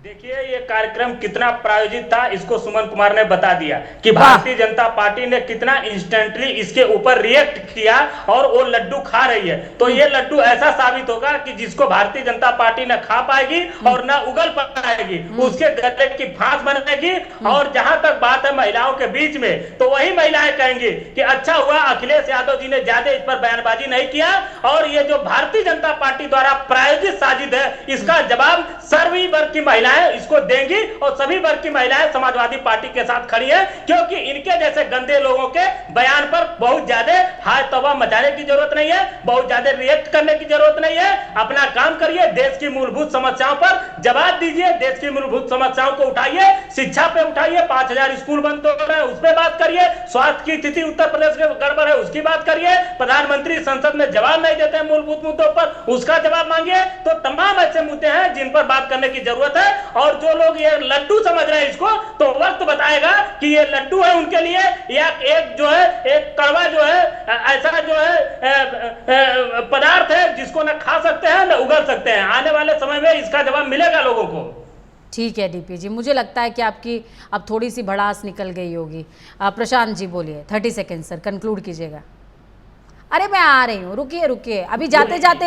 Speaker 4: देखिए, ये कार्यक्रम कितना प्रायोजित था इसको सुमन कुमार ने बता दिया कि भारतीय जनता पार्टी ने कितना इंस्टेंटली इसके ऊपर रिएक्ट किया और वो लड्डू खा रही है। तो ये लड्डू ऐसा साबित होगा कि जिसको भारतीय जनता पार्टी न खा पाएगी और न उगल पाएगी, उसके गले की फांस बनेगी। और जहां तक बात है महिलाओं के बीच में, तो वही महिलाएं कहेंगी कि अच्छा हुआ अखिलेश यादव जी ने ज्यादा इस पर बयानबाजी नहीं किया और ये जो भारतीय जनता पार्टी द्वारा प्रायोजित साजिश है, इसका जवाब सर्वी वर्ग की महिलाएं है इसको देंगी और सभी वर्ग की महिलाएं समाजवादी पार्टी के साथ खड़ी है, क्योंकि इनके जैसे गंदे लोगों के बयान पर बहुत ज्यादा हाय तौबा मचाने की जरूरत नहीं है, बहुत ज्यादा रिएक्ट करने की जरूरत नहीं है। अपना काम करिए, देश की मूलभूत समस्याओं पर जवाब दीजिए, देश की मूलभूत समस्याओं को उठाइए, शिक्षा पे उठाइए, 5000 स्कूल बंद हो रहे हैं उस पर बात करिए, स्वास्थ्य की स्थिति उत्तर प्रदेश में गड़बड़ है उसकी बात करिए, प्रधानमंत्री संसद में जवाब नहीं देते हैं मूलभूत मुद्दों पर उसका जवाब मांगिए। तो तमाम ऐसे मुद्दे हैं जिन पर बात करने की जरूरत है। और जो लोग ये लड्डू समझ रहे हैं इसको, तो वक्त बताएगा कि ये लड्डू है उनके लिए या एक जो है एक कड़वा जो है ऐसा जो है पदार्थ है जिसको ना खा सकते हैं ना उगल सकते हैं। आने वाले समय में इसका जवाब मिलेगा लोगों को।
Speaker 1: ठीक है डीपी जी, मुझे लगता है कि आपकी अब थोड़ी सी भड़ास निकल गई होगी। प्रशांत जी बोलिए, 30 सेकेंड सर, कंक्लूड कीजिएगा। अरे मैं आ रही हूँ, रुकिए रुकिए, अभी जाते जाते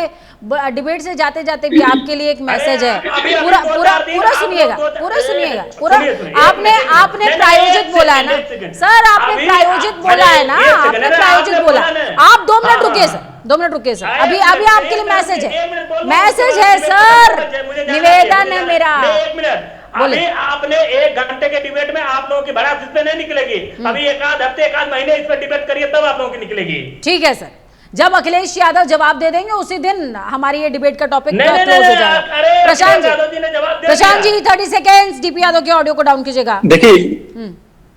Speaker 1: डिबेट से जाते जाते भी आपके लिए एक मैसेज है, पूरा पूरा पूरा सुनिएगा, पूरा सुनिएगा, पूरा आपने प्रायोजित बोला है ना सर, आपने प्रायोजित बोला है ना, आपने प्रायोजित बोला। आप 2 मिनट रुकिए सर, 2 मिनट रुकिए सर, अभी आपके लिए मैसेज है सर, निवेदन है मेरा।
Speaker 4: अभी आपने 1 घंटे के डिबेट में आप लोगों की भड़ास इस पे नहीं निकलेगी, अभी 1 आध हफ्ते 1 आध महीने इस पे डिबेट करिए तब आप लोगों की निकलेगी।
Speaker 1: ठीक है सर, जब अखिलेश यादव जवाब दे देंगे उसी दिन हमारी ये डिबेट का टॉपिक क्लोज हो जाएगा। प्रशांत जी 30 सेकेंड, डीपी यादव के ऑडियो को डाउन कीजिएगा।
Speaker 9: देखिए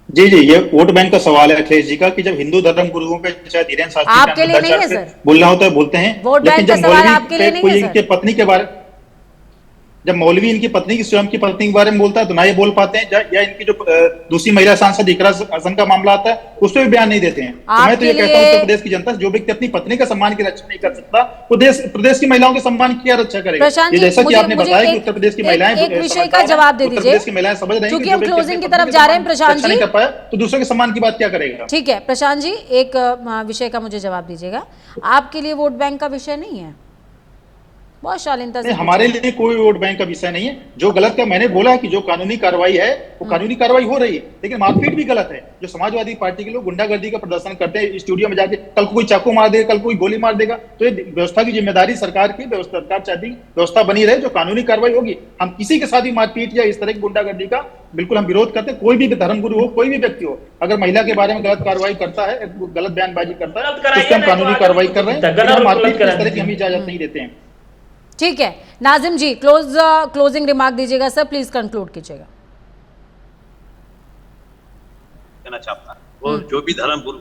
Speaker 9: जी ये वोट बैंक का सवाल है अखिलेश जी का, कि जब हिंदू धर्म गुरुओं पे चाहे धीरेन्द्र शास्त्री
Speaker 1: आपके लिए नहीं है सर,
Speaker 9: बोलना होता है बोलते हैं,
Speaker 1: वोट बैंक का सवाल आपके लिए नहीं है सर।
Speaker 9: पत्नी के बारे, जब मौलवी इनकी पत्नी की स्वयं की पत्नी के बारे में बोलता है तो ना ये बोल पाते हैं, या इनकी जो दूसरी महिला सांसद इकरा हसन का मामला आता है उस पर भी बयान नहीं देते हैं। तो मैं तो ये कहता हूँ उत्तर प्रदेश की जनता, जो व्यक्ति अपनी पत्नी का सम्मान की रक्षा नहीं कर सकता वो प्रदेश की महिलाओं के सम्मान की क्या रक्षा करेगा। जैसा कि आपने बताया कि उत्तर प्रदेश की महिलाएं,
Speaker 1: एक विषय का जवाब दे दीजिए,
Speaker 9: की महिलाएं समझ रही
Speaker 1: क्योंकि हम क्लोजिंग की तरफ जा रहे हैं। प्रशांत जी
Speaker 9: नहीं कर पाया तो दूसरे के सम्मान की बात क्या करेगा।
Speaker 1: ठीक है प्रशांत जी, एक विषय का मुझे जवाब दीजिएगा, आपके लिए वोट बैंक का विषय नहीं है? बहुत शालीनता से,
Speaker 9: हमारे लिए कोई वोट बैंक का विषय नहीं है। जो गलत का मैंने बोला कि जो कानूनी कार्रवाई है वो कानूनी कार्रवाई हो रही है, लेकिन मारपीट भी गलत है। जो समाजवादी पार्टी के लोग गुंडागर्दी का प्रदर्शन करते हैं स्टूडियो में जाके, कल को कोई चाकू मार देगा, कल कोई गोली मार देगा, तो ये व्यवस्था की जिम्मेदारी सरकार की, सरकार चाहती व्यवस्था बनी रहे, जो कानूनी कार्रवाई होगी। हम किसी के साथ भी मारपीट या इस तरह की गुंडागर्दी का बिल्कुल हम विरोध करते हैं। कोई भी धर्मगुरु हो, कोई भी व्यक्ति हो, अगर महिला के बारे में गलत कार्रवाई करता है, गलत बयानबाजी करता है, तो उस पर हम कानूनी कार्रवाई कर रहे हैं। मारपीट इस तरह की हम इजाजत नहीं देते हैं।
Speaker 1: ठीक है नाजिम जी, क्लोजिंग रिमार्क दीजिएगा सर, प्लीज कंक्लूड कीजिएगा।
Speaker 7: कहना चाहता वो जो भी धर्म गुरु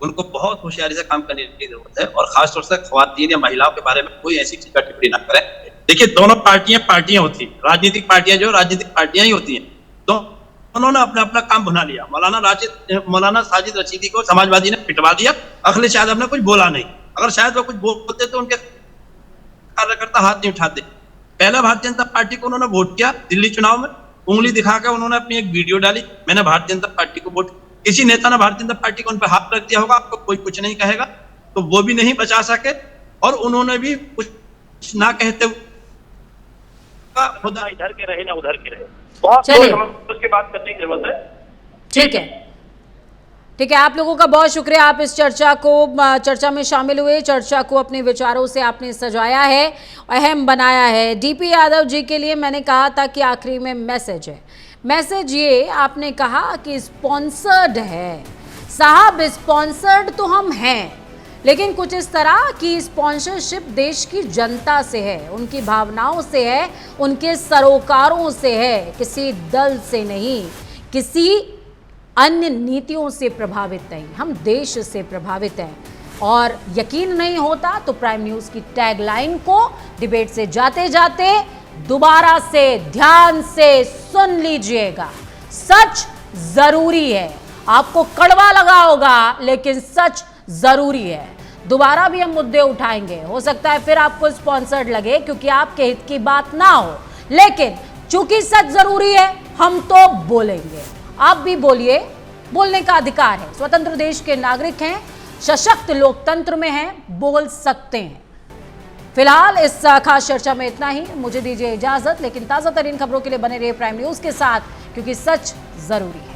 Speaker 7: उनको बहुत होशियारी से काम करने की जरूरत है, और खासतौर से खवातीन या महिलाओं के बारे में कोई ऐसी चीज का टिप्पणी ना करें। देखिए दोनों पार्टियां होती हैं, राजनीतिक पार्टियां ही होती हैं, तो उन्होंने अपना काम बना लिया। मौलाना साजिद रशीदी को समाजवादी ने पिटवा दिया, अखिलेश यादव ने कुछ बोला नहीं। अगर शायद वो कुछ बोलते तो उनके कार्यकर्ता हाथ नहीं उठाते। पहला भारतीय जनता पार्टी को उन्होंने वोट किया दिल्ली चुनाव में, उंगली दिखाकर उन्होंने अपनी एक वीडियो डाली, मैंने भारतीय जनता पार्टी को वोट। किसी नेता ने भारतीय जनता पार्टी को उन पर हाथ रख दिया होगा, आपको कोई कुछ नहीं कहेगा, तो वो भी नहीं बचा सके, और उन्होंने भी कुछ ना कहते
Speaker 10: इधर के रहे ना उधर के रहे, बहुत उसके बात करने की जरूरत है।
Speaker 1: ठीक है, आप लोगों का बहुत शुक्रिया, आप इस चर्चा में शामिल हुए, चर्चा को अपने विचारों से आपने सजाया है, अहम बनाया है। डीपी यादव जी के लिए मैंने कहा था कि आखिरी में मैसेज है, मैसेज ये आपने कहा कि स्पॉन्सर्ड है साहब, स्पॉन्सर्ड तो हम हैं, लेकिन कुछ इस तरह की स्पॉन्सरशिप देश की जनता से है, उनकी भावनाओं से है, उनके सरोकारों से है, किसी दल से नहीं, किसी अन्य नीतियों से प्रभावित नहीं, हम देश से प्रभावित हैं। और यकीन नहीं होता तो प्राइम न्यूज़ की टैगलाइन को डिबेट से जाते जाते दोबारा से ध्यान से सुन लीजिएगा, सच जरूरी है। आपको कड़वा लगा होगा लेकिन सच जरूरी है। दोबारा भी हम मुद्दे उठाएंगे, हो सकता है फिर आपको स्पॉन्सर्ड लगे क्योंकि आपके हित की बात ना हो, लेकिन चूंकि सच जरूरी है हम तो बोलेंगे। आप भी बोलिए, बोलने का अधिकार है, स्वतंत्र देश के नागरिक हैं, सशक्त लोकतंत्र में हैं, बोल सकते हैं। फिलहाल इस खास चर्चा में इतना ही, मुझे दीजिए इजाजत, लेकिन ताजा तरीन खबरों के लिए बने रहिए प्राइम न्यूज़ के साथ, क्योंकि सच जरूरी है।